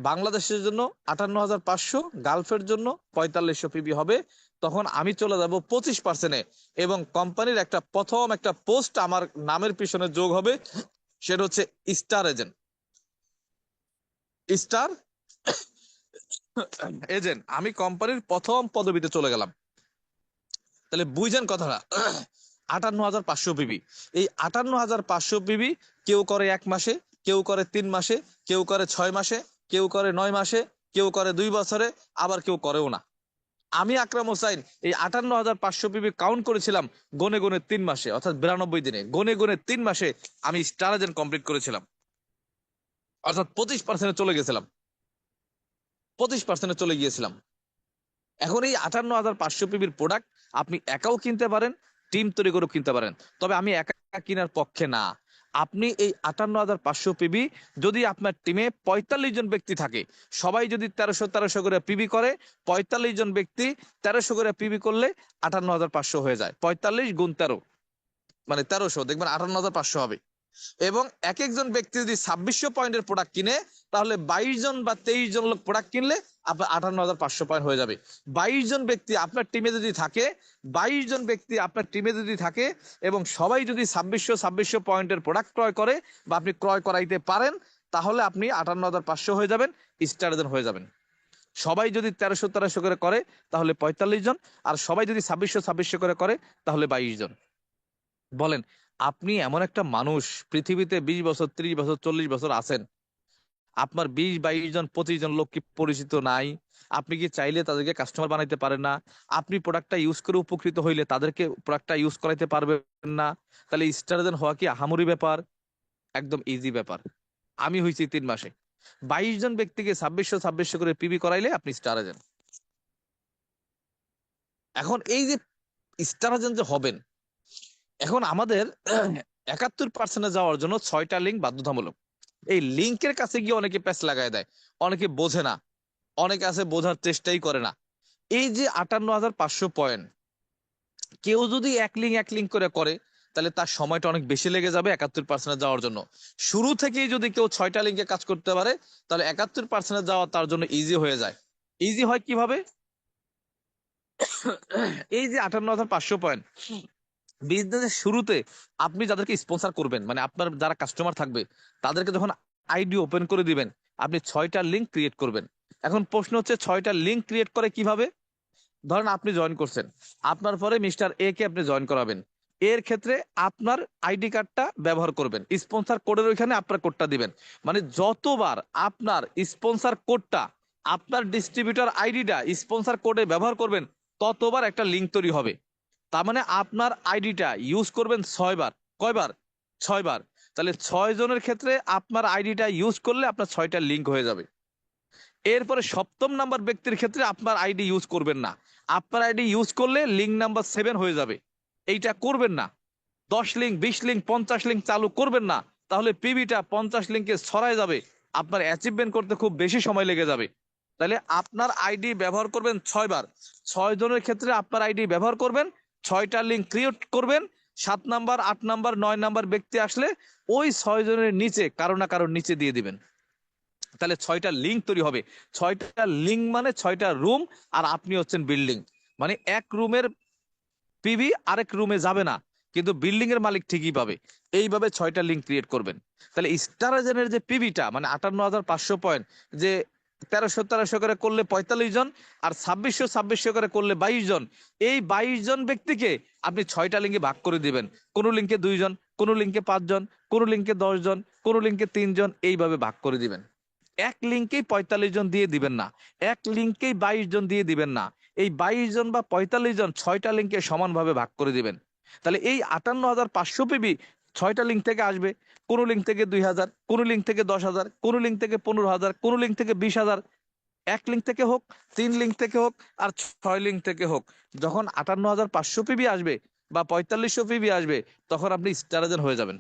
বাংলাদেশের জন্য 58,500, গালফের জন্য 4,500 পিবি হবে, তখন আমি চলে যাব 25%-এ এবং কোম্পানির প্রথম একটা পোস্ট আমার নামের পিছনে যোগ হবে, সেটা হচ্ছে স্টার এজেন্ট। স্টার এজেন্ট, আমি কোম্পানির প্রথম পদবিতে চলে গেলাম। তাহলে বুঝেন কথাটা। 58,500 পিবি। এই 58,500 পিবি কেউ করে 1 মাসে, কেউ করে 3 মাসে, কেউ করে 6 মাসে, কেউ করে 9 মাসে, কেউ করে 2 বছরে, আবার কেউ করেও না। আমি আকরাম হোসাইন এই 58,500 পিবি কাউন্ট করেছিলাম গনে গনে 3 মাসে, অর্থাৎ 92 দিনে, গনে গনে 3 মাসে আমি স্টার এজেন্ট কমপ্লিট করেছিলাম। অর্থাৎ 25%-এ চলে গেছিলাম। 25%-এ চলে গিয়েছিলাম। এখন এই 58,500 পিবির প্রোডাক্ট আপনি একাও কিনতে পারেন, টিম তৈরি করেও কিনতে পারেন। তবে আমি একা কেনার পক্ষে না। আপনি এই 58,500 পিবি যদি আপনার টিমে 45 জন ব্যক্তি থাকে, সবাই যদি 1300 করে পিবি করে, 45 জন ব্যক্তি 1300 করে পিবি করলে 58,500 হয়ে যায়। 45 গুণ 13 মানে 1300, দেখবেন 58,500 হবে। এবং এক একজন ব্যক্তি যদি 2600 পয়েন্টের প্রোডাক্ট কিনে, তাহলে 22 জন বা 23 জন লোক প্রোডাক্ট কিনলে আপনার 58,500 পয়েন্ট হয়ে যাবে। 22 জন ব্যক্তি আপনার টিমে যদি থাকে, 22 জন ব্যক্তি আপনার টিমে যদি থাকে এবং সবাই যদি 2600 পয়েন্টের প্রোডাক্ট ক্রয় করে বা আপনি ক্রয় করাইতে পারেন, তাহলে আপনি 58,500 হয়ে যাবেন, স্টার এজেন্ট হয়ে যাবেন। সবাই যদি 1300 করে করে তাহলে 45 জন, আর সবাই যদি 2600 করে করে তাহলে 22 জন। বলেন, আপনি এমন একটা মানুষ পৃথিবীতে 20 বছর 30 বছর 40 বছর আছেন, আপনার 20 22 জন 25 জন লোক কি পরিচিত নাই? আপনি কি চাইলে তাদেরকে কাস্টমার বানাইতে পারেন না? আপনি প্রোডাক্টটা ইউজ করে উপকৃত হইলে তাদেরকে প্রোডাক্টটা ইউজ করাইতে পারবেন না? তাহলে স্টার এজেন্ট হওয়া কি আহামরি ব্যাপার? একদম ইজি ব্যাপার। আমি হয়েছি 3 মাসে 22 জন ব্যক্তিকে 2600 করে পিবি করাইলে আপনি স্টার এজেন্ট। এখন এই যে স্টার এজেন্ট যে হবেন, এখন আমাদের 71% যাওয়ার জন্য 6টা লিঙ্ক বাধ্যতামূলক। এই লিঙ্কের কাছে গিয়ে অনেকে প্যাচ লাগায় দেয়, অনেকে বোঝে না, অনেকে আছে বোঝার চেষ্টাই করে না। এই যে 58,500 পয়েন্ট, কেউ যদি এক লিঙ্ক করে করে তাহলে তার সময়টা অনেক বেশি লেগে যাবে 71% যাওয়ার জন্য। শুরু থেকেই যদি কেউ 6টা লিঙ্কে কাজ করতে পারে তাহলে 71% যাওয়া তার জন্য ইজি হয়ে যায়। ইজি হয় কিভাবে? এই যে 58,500 পয়েন্ট, বিজনেসের শুরুতে আপনি যাদেরকে স্পন্সর করবেন, মানে আপনার যারা কাস্টমার থাকবে তাদেরকে যখন আইডি ওপেন করে দিবেন, আপনি 6টা লিঙ্ক ক্রিয়েট করবেন। এখন প্রশ্ন হচ্ছে 6টা লিঙ্ক ক্রিয়েট করে কিভাবে? ধরেন আপনি জয়েন করছেন, আপনার পরে মিস্টার এ কে আপনি জয়েন করাবেন। এর ক্ষেত্রে আপনার আইডি কার্ডটা ব্যবহার করবেন, স্পন্সর কোডের ওইখানে আপনার কোডটা দিবেন। মানে যতবার আপনার স্পন্সর কোডটা, আপনার ডিস্ট্রিবিউটর আইডিটা স্পন্সর কোডে ব্যবহার করবেন, ততবার একটা লিঙ্ক তৈরি হবে। তার মানে আপনার আইডিটা ইউজ করবেন 6বার। কয়বার? 6বার। তাহলে 6 জনের ক্ষেত্রে আপনার আইডিটা ইউজ করলে আপনার 6টা লিঙ্ক হয়ে যাবে। এরপরে 7ম নাম্বার ব্যক্তির ক্ষেত্রে আপনার আইডি ইউজ করবেন না। আপনার আইডি ইউজ করলে লিঙ্ক নাম্বার 7 হয়ে যাবে। এইটা করবেন না। 10 লিঙ্ক, 20 লিঙ্ক, 50 লিঙ্ক চালু করবেন না, তাহলে পিবিটা 50 লিঙ্কে ছড়ায় যাবে, আপনার অ্যাচিভমেন্ট করতে খুব বেশি সময় লেগে যাবে। তাহলে আপনার আইডি ব্যবহার করবেন 6বার। 6 জনের ক্ষেত্রে আপনার আইডি ব্যবহার করবেন, 6টা লিঙ্ক ক্রিয়েট করবেন। 7 নাম্বার, 8 নাম্বার, 9 নাম্বার ব্যক্তি আসলে ওই 6 জনের নিচে কারো না কারোর নিচে দিয়ে দিবেন। তাহলে 6টা লিঙ্ক তৈরি হবে। 6টা লিঙ্ক মানে 6টা রুম, আর আপনি হচ্ছেন বিল্ডিং। মানে এক রুমের পিভি আরেক রুমে যাবে না, কিন্তু বিল্ডিং এর মালিক ঠিকই পাবে। এইভাবে 6টা লিঙ্ক ক্রিয়েট করবেন। তাহলে স্টার এজেন্টের যে পিভিটা মানে 58,500 পয়েন্ট, যে 1300 করে করলে 45 জন, আর 2600 করে করলে 22 জন, এই 22 জন ব্যক্তিকে আপনি 6টা লিঙ্কে ভাগ করে দিবেন। কোন লিঙ্কে 2 জন, কোন লিঙ্কে 5 জন, কোন লিঙ্কে 10 জন, কোন লিঙ্কে 3 জন, এইভাবে ভাগ করে দিবেন। এক লিঙ্কেই 45 জন দিয়ে দিবেন না, এক লিঙ্কেই 22 জন দিয়ে দিবেন না। এই 22 জন বা 45 জন 6টা লিঙ্কে সমানভাবে ভাগ করে দিবেন। তাহলে এই 58,500 পিবি 6টা লিঙ্ক থেকে আসবে। কোন লিঙ্ক থেকে 2,000, কোন লিঙ্ক থেকে 10,000, কোন লিঙ্ক থেকে 15,000, কোন লিঙ্ক থেকে 20,000। এক লিঙ্ক থেকে হোক, 3 লিঙ্ক থেকে হোক, আর 6 লিঙ্ক থেকে হোক, যখন 58,500 পিবি আসবে বা 4500 পিবি আসবে, তখন আপনি স্টার এজেন্ট হয়ে যাবেন।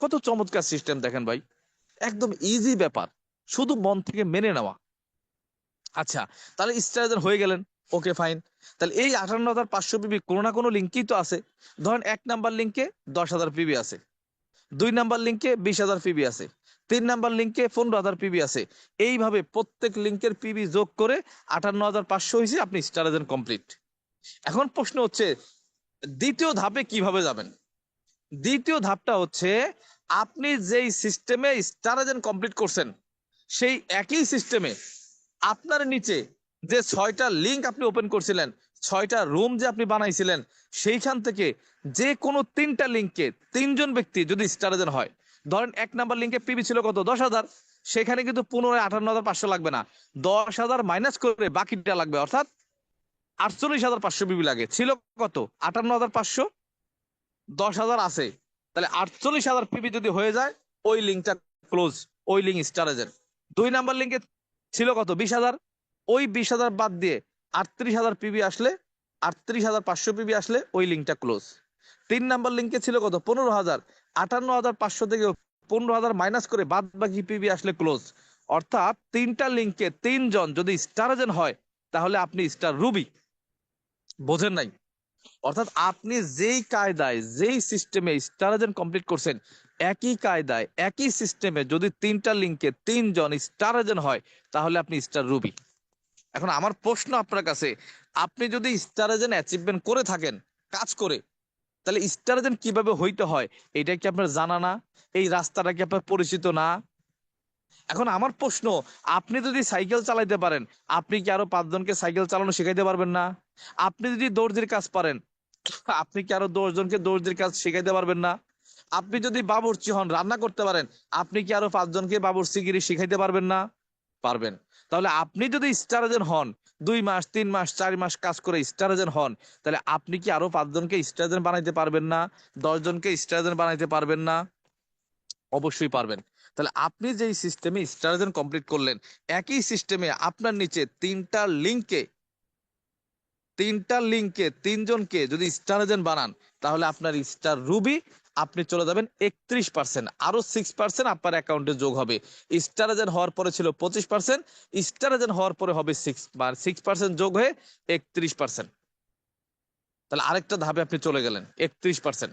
কত চমৎকার সিস্টেম দেখেন ভাই, একদম ইজি ব্যাপার, শুধু মন থেকে মেনে নেওয়া। আচ্ছা, তাহলে স্ট্রাইজার হয়ে গেলেন, ওকে ফাইন। তাহলে এই 58,500 পিবি কোনো না কোনো লিঙ্কই তো আছে। ধরেন 1 নাম্বার লিঙ্কে 10,000 পিবি আছে, 2 নাম্বার লিঙ্কে 20,000 পিবি আছে, 3 নাম্বার লিঙ্কে 15,000 পিবি আছে। এইভাবে প্রত্যেক লিঙ্কের পিবি যোগ করে 58,500 হয়েছে, আপনি স্টার এজেন্ট কমপ্লিট। এখন প্রশ্ন হচ্ছে দ্বিতীয় ধাপে কিভাবে যাবেন। দ্বিতীয় ধাপটা হচ্ছে, আপনি যেই সিস্টেমে স্টার এজেন্ট কমপ্লিট করছেন, সেই একই সিস্টেমে আপনার নিচে যে 6টা লিঙ্ক আপনি ওপেন করছিলেন, 6টা রুম যে আপনি বানাইছিলেন, সেইখান থেকে যে কোনো 3টা লিঙ্কে 3 জন ব্যক্তি যদি স্টার এজেন্ট হয়, ধরেন 1 নাম্বার লিঙ্কে পিবি ছিল কত? 10,000। সেখানে কিন্তু পুনরায় 58,500 লাগবে না, 10,000 মাইনাস করে বাকিটা লাগবে, অর্থাৎ 48,500 পিবি লাগে। ছিল কত? 58,500, 10,000 আছে, তাহলে 48,000 পিবি যদি হয়ে যায়, ওই লিঙ্কটা ক্লোজ, ওই লিঙ্ক স্টার এজেন্ট। 2 নাম্বার লিঙ্কে ছিল কত? 20,000। ওই 20,000 বাদ দিয়ে 38,000 পিবি আসলে, 38,500 পিবি আসলে ওই লিঙ্কটা ক্লোজ। 3 নাম্বার লিঙ্কে ছিল কত? 15,000। 58,500 থেকে 15,000 মাইনাস করে বাদ বাকি পিবি আসলে ক্লোজ। অর্থাৎ 3টা লিঙ্কে 3 জন যদি স্টার এজেন্ট হয়, তাহলে আপনি স্টার রুবি। বোঝেন নাই? অর্থাৎ আপনি যেই কায়দায় যেই সিস্টেমে স্টার এজেন্ট কমপ্লিট করছেন, একই কায়দায় একই সিস্টেমে যদি 3টা লিঙ্কে 3 জন স্টার এজেন্ট হয়, তাহলে আপনি স্টার রুবি। এখন আমার প্রশ্ন আপনার কাছে, আপনি যদি স্টার এজেন্ট অ্যাচিভমেন্ট করে থাকেন কাজ করে, তাহলে স্টার এজেন্ট কিভাবে হইতে হয় এটা কি আপনার জানা না? এই রাস্তাটা কি আপনার পরিচিত না? এখন আমার প্রশ্ন, আপনি যদি সাইকেল চালাইতে পারেন, আপনি কি আরো 5 জনকে সাইকেল চালানো শিখাইতে পারবেন না? আপনি যদি দর্জির কাজ পারেন, আপনি কি আরো 10 জনকে দর্জির কাজ শিখাইতে পারবেন না? আপনি যদি বাবুর্চি হন, রান্না করতে পারেন, আপনি কি আরো 5 জনকে বাবুর্চিগিরি শিখাইতে পারবেন না? পারবেন। তাহলে আপনি যদি স্টার এজেন্ট হন, 2 মাস, 3 মাস, 4 মাস কাজ করে স্টার এজেন্ট হন, তাহলে আপনি কি আরো 5 জনকে স্টার এজেন্ট বানাইতে পারবেন না? 10 জনকে স্টার এজেন্ট বানাইতে পারবেন না? অবশ্যই পারবেন। তাহলে আপনি যেই সিস্টেমে স্টার এজেন্ট কমপ্লিট করলেন, একই সিস্টেমে আপনার নিচে 3টা লিঙ্কে তিনটা লিঙ্কে তিনজনকে যদি স্টার এজেন্ট বানান, তাহলে আপনার স্টার রুবি আপনি চলে যাবেন 31%, আরো 6% আপনার অ্যাকাউন্টে যোগ হবে। স্টার এজেন্ট হওয়ার পরে ছিল 25%, স্টার এজেন্ট হওয়ার পরে হবে 6% যোগ হয়ে 31%। তাহলে আরেকটা ধাপে আপনি চলে গেলেন 31%।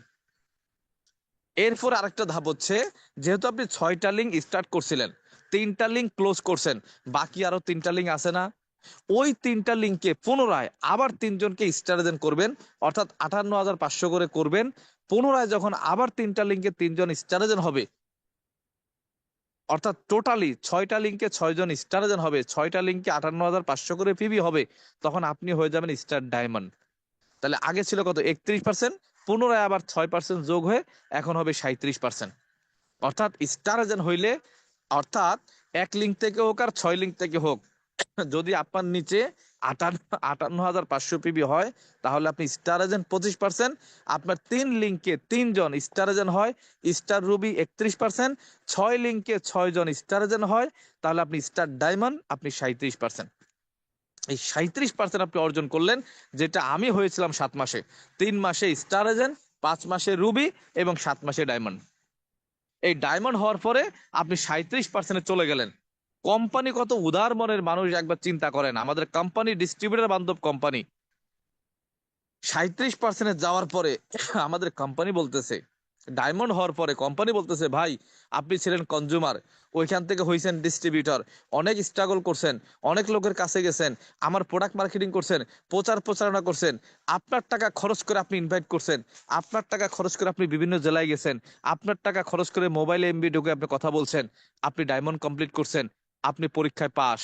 এরপর আরেকটা ধাপ হচ্ছে, যেহেতু আপনি 6টা লিঙ্ক স্টার্ট করছিলেন, 3টা লিঙ্ক ক্লোজ করছেন, বাকি আরো 3টা লিঙ্ক আছে না, ওই 3টা লিঙ্কে পুনরায় আবার 3জনকে স্টার এজেন্ট করবেন, অর্থাৎ 58,500 করে করবেন। পুনরায় যখন আবার 3টা লিঙ্কে 3জন স্টার এজেন্ট হবে, অর্থাৎ টোটালি 6টা লিঙ্কে 6জন স্টার এজেন্ট হবে, 6টা লিঙ্কে 58,500 করে পিবি হবে, তখন আপনি হয়ে যাবেন স্টার ডায়মন্ড। তাহলে আগে ছিল কত? 31%, পুনরায় আবার 6% যোগ হয়ে এখন হবে 37%। অর্থাৎ স্টার এজেন্ট হইলে, অর্থাৎ 1 লিঙ্ক থেকে হোক আর 6 লিঙ্ক থেকে হোক, যদি আপনার নিচে 58,500 পিবি হয়, তাহলে আপনি স্টার এজেন্ট 25%, আপনার 3 লিঙ্কে 3জন স্টার এজেন্ট হয়, স্টার রুবি 31%, 6 লিঙ্কে 6জন স্টার এজেন্ট হয়, তাহলে আপনি স্টার ডায়মন্ড, আপনি 37%। এই 37% আপনি অর্জন করলেন, যেটা আমি হয়েছিলাম 7 মাসে। 3 মাসে স্টার এজেন্ট, 5 মাসে রুবি এবং 7 মাসে ডায়মন্ড। এই ডায়মন্ড হওয়ার পরে আপনি 37%-এ চলে গেলেন। কোম্পানি কত উদার মনের মানুষ, একবার চিন্তা করেন। আমাদের কোম্পানি ডিস্ট্রিবিউটর বান্ধব কোম্পানি, 37%-এ যাওয়ার পরে আমাদের কোম্পানি বলতেছে, ডায়মন্ড হওয়ার পরে কোম্পানি বলতেছে, ভাই আপনি ছিলেন কনজুমার, ওইখান থেকে হয়েছেন ডিস্ট্রিবিউটর, অনেক স্ট্রাগল করছেন, অনেক লোকের কাছে গেছেন, আমার প্রোডাক্ট মার্কেটিং করছেন, প্রচারণা করছেন, আপনার টাকা খরচ করে আপনি ইনভাইট করছেন, আপনার টাকা খরচ করে আপনি বিভিন্ন জেলায় গেছেন, আপনার টাকা খরচ করে মোবাইলে এমবি ঢুকে আপনি কথা বলছেন, আপনি ডায়মন্ড কমপ্লিট করছেন, আপনি পরীক্ষায় পাস,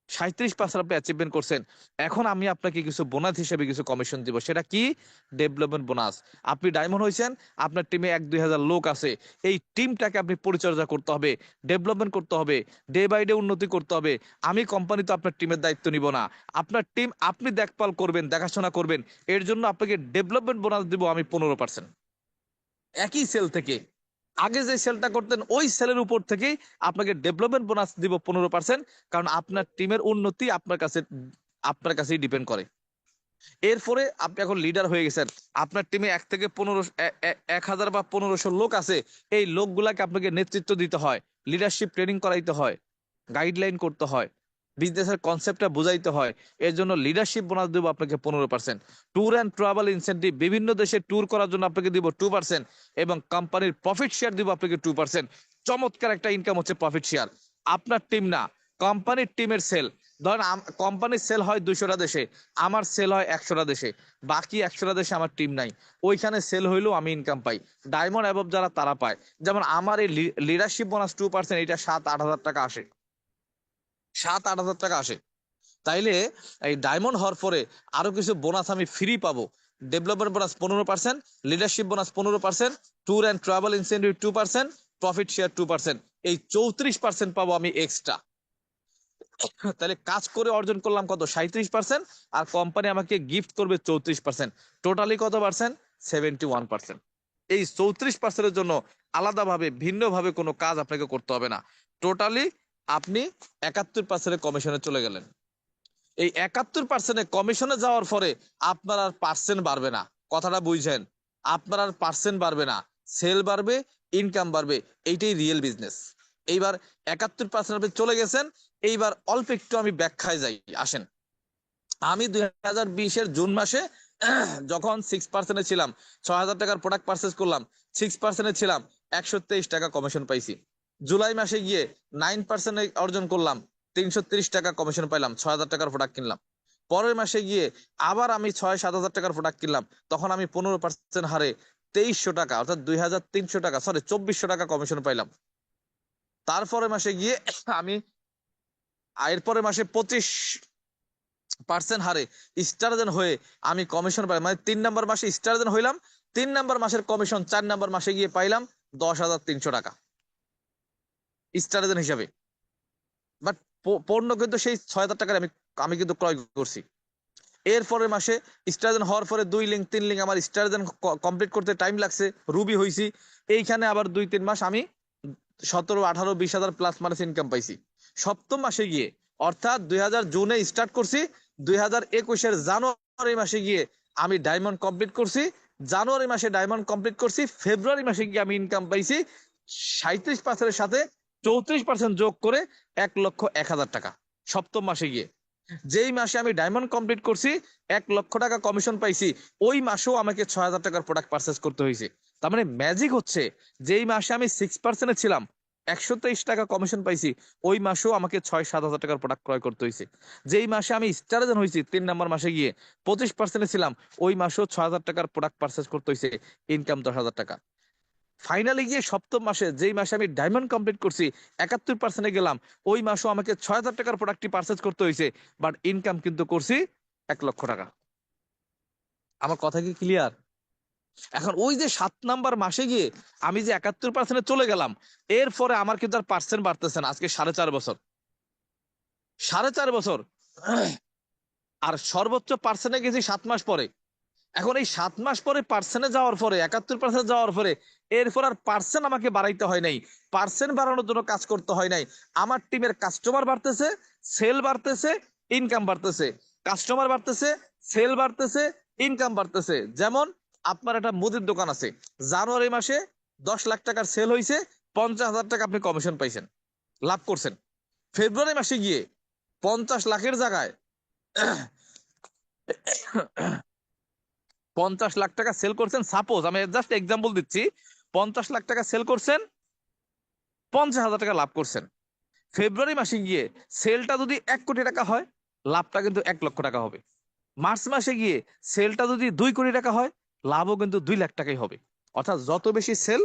37% আপনি অ্যাচিভমেন্ট করছেন। এখন আমি আপনাকে কিছু বোনাস হিসেবে কিছু কমিশন দিব। সেটা কি? Development bonus. আপনি ডায়মন্ড হয়েছেন, আপনার টিমে 1-2 হাজার লোক আছে, এই টিমটাকে আপনি পরিচর্যা করতে হবে, ডেভেলপমেন্ট করতে হবে, ডে বাই ডে উন্নতি করতে হবে। আমি কোম্পানি তো আপনার টিমের দায়িত্ব নিব না, আপনার টিম আপনি দেখভাল করবেন, দেখাশোনা করবেন। এর জন্য আপনাকে ডেভেলপমেন্ট বোনাস দিব আমি 15%। একই সেল থেকে আগে যে সেলটা করতেন, ওই সেলের উপর থেকেই আপনাকে ডেভেলপমেন্ট বোনাস দিব 15%, কারণ আপনার টিমের উন্নতি আপনার কাছেই ডিপেন্ড করে। এরপরে আপনি এখন লিডার হয়ে গেছেন, আপনার টিমে 1,000 বা 1,500 লোক আছে, এই লোকগুলাকে আপনাকে নেতৃত্ব দিতে হয়, লিডারশিপ ট্রেনিং করাইতে হয়, গাইডলাইন করতে হয়, বিজনেসের কনসেপ্টটা বুঝাইতে হয়। এর জন্য লিডারশিপ বোনাস দেবো আপনাকে 15%। ট্যুর অ্যান্ড ট্রাভেল ইনসেন্টিভ, বিভিন্ন দেশে ট্যুর করার জন্য আপনাকে দিব 2%, এবং কোম্পানির প্রফিট শেয়ার দিব আপনাকে 2%। চমৎকার একটা ইনকাম হচ্ছে প্রফিট শেয়ার। আপনার টিম না, কোম্পানির টিমের সেল। ধরেন কোম্পানির সেল হয় 200টা দেশে, আমার সেল হয় 100টা দেশে, বাকি 100টা দেশে আমার টিম নাই, ওইখানে সেল হইলেও আমি ইনকাম পাই। ডায়মন্ড অ্যাবভ যারা তারা পায়। যেমন আমার এই লিডারশিপ বোনাস 2%, এটা 7-8 হাজার টাকা আসে, 7-8 হাজার টাকা আসে। তাইলে এই ডায়মন্ড হওয়ার পরে আরো কিছু বোনাস আমি ফ্রি পাবো। Development bonus 15%, leadership bonus 15%, tour and travel incentive 2%, profit share 2%, এই 34% পাবো আমি এক্সট্রা। তাহলে কাজ করে অর্জন করলাম কত? 37%, আর কোম্পানি আমাকে গিফট করবে 34%। টোটালি কত পার্সেন্ট? 71%। এই 34%-এর জন্য আলাদাভাবে ভিন্নভাবে কোনো কাজ আপনাকে করতে হবে না। টোটালি আপনি 71%-এর কমিশনে চলে গেলেন। এই 71%-এ কমিশনে যাওয়ার পরে আপনার আর পার্সেন্ট বাড়বে না। কথাটা বুঝছেন? আপনার আর পার্সেন্ট বাড়বে না, সেল বাড়বে, ইনকাম বাড়বে। এইটাই রিয়েল বিজনেস। এইবার 71% আপনি চলে গেছেন। এইবার অল্প একটু আমি ব্যাখ্যায় যাই, আসেন। আমি 2020-এর জুন মাসে যখন 6%-এ ছিলাম, 6,000 টাকার প্রোডাক্ট পারচেস করলাম, 6%-এ ছিলাম, 123 টাকা কমিশন পাইছি। জুলাই মাসে গিয়ে 9% অর্জন করলাম, 330 টাকা কমিশন পাইলাম, 6,000 টাকার প্রোডাক্ট কিনলাম। পরের মাসে গিয়ে আবার আমি 6-7 হাজার টাকার প্রোডাক্ট কিনলাম, তখন আমি 15% হারে 2300 টাকা, অর্থাৎ 2,300 টাকা, সরি 2,400 টাকা কমিশন পাইলাম। তারপরে মাসে গিয়ে আমি এরপরের মাসে 25% হারে স্টার এজেন্ট হয়ে আমি কমিশন পাই, মানে 3 নাম্বার মাসে স্টার এজেন্ট হইলাম, 3 নাম্বার মাসের কমিশন 4 নাম্বার মাসে গিয়ে পাইলাম 10,300 টাকা স্টার এজেন্ট হিসাবে। বাট পণ্য কিন্তু সেই 6,000 টাকার আমি আমি কিন্তু ক্রয় করছি। এরপরের মাসে স্টার এজেন্ট হওয়ার পরে 2 লিঙ্ক 3 লিঙ্ক আমার স্টার এজেন্ট কমপ্লিট করতে টাইম লাগছে, রুবি হইছি। এইখানে আবার 2-3 মাস আমি 17, 18, 20 হাজার প্লাস মাইনাস ইনকাম পাইছি। সপ্তম মাসে গিয়ে, অর্থাৎ 2000 জুনে স্টার্ট করছি, 2021-এর জানুয়ারি মাসে গিয়ে আমি ডায়মন্ড কমপ্লিট করছি, জানুয়ারি মাসে ডায়মন্ড কমপ্লিট করছি, ফেব্রুয়ারি মাসে গিয়ে আমি ইনকাম পাইছি 37%-এর সাথে 34% যোগ করে 1,01,000 টাকা সপ্তম মাসে গিয়ে। যেই মাসে আমি ডায়মন্ড কমপ্লিট করছি 1,00,000 টাকা কমিশন পাইছি, ওই মাসেও আমাকে 6,000 টাকার প্রোডাক্ট পারচেস করতে হয়েছে। তার মানে ম্যাজিক হচ্ছে, যেই মাসে আমি 6%-এ ছিলাম 123 টাকা কমিশন পাইছি, ওই মাসেও আমাকে 6-7 হাজার টাকার প্রোডাক্ট ক্রয় করতে হয়েছে। যেই মাসে আমি স্টারজন হয়েছি 3 নম্বর মাসে গিয়ে 25%-এ ছিলাম, ওই মাসেও 6,000 টাকার প্রোডাক্ট পারচেস করতে হয়েছে, ইনকাম 10,000 টাকা। ফাইনালি গিয়ে সপ্তম মাসে, যেই মাসে আমি ডায়মন্ড কমপ্লিট করছি 71%-এ গেলাম, ওই মাসেও আমাকে 6,000 টাকার প্রোডাক্টটি পারচেস করতে হয়েছে, বাট ইনকাম কিন্তু করছি 1,00,000 টাকা। আমার কথা কি ক্লিয়ার? এখন ওই যে 7 নম্বর মাসে গিয়ে আমি যে 71%-এ চলে গেলাম, এরপরে আমার কিন্তু আর পার্সেন্ট বাড়তেছে না, আজকে 4.5 বছর, 4.5 বছর। আর সর্বোচ্চ পার্সেন্টে গেছি 7 মাস পরে। এখন এই 7 মাস পরে পার্সেন্টে যাওয়ার পরে, 71% যাওয়ার পরে, এরপর আর পার্সেন্ট আমাকে বাড়াইতে হয় নাই, পার্সেন্ট বাড়ানোর জন্য কাজ করতে হয় নাই। আমার টিমের কাস্টমার বাড়তেছে, সেল বাড়তেছে, ইনকাম বাড়তেছে, কাস্টমার বাড়তেছে, সেল বাড়তেছে, ইনকাম বাড়তেছে। যেমন আপনার একটা মুদির দোকান আছে, জানুয়ারি মাসে 10 লাখ টাকার সেল হয়েছে, 50,000 টাকা আপনি কমিশন পাইছেন, লাভ করছেন। ফেব্রুয়ারি মাসে গিয়ে 50 লাখের জায়গায় 50 লাখ টাকা সেল করছেন, সাপোজ আমি জাস্ট এক্সাম্পল দিচ্ছি, 50 লাখ টাকা সেল করছেন, 50,000 টাকা লাভ করছেন। ফেব্রুয়ারি মাসে গিয়ে সেলটা যদি 1 কোটি টাকা হয়, লাভটা কিন্তু 1,00,000 টাকা হবে। মার্চ মাসে গিয়ে সেলটা যদি 2 কোটি টাকা হয়, লাভও কিন্তু 2 লাখ টাকাই হবে। অর্থাৎ যত বেশি সেল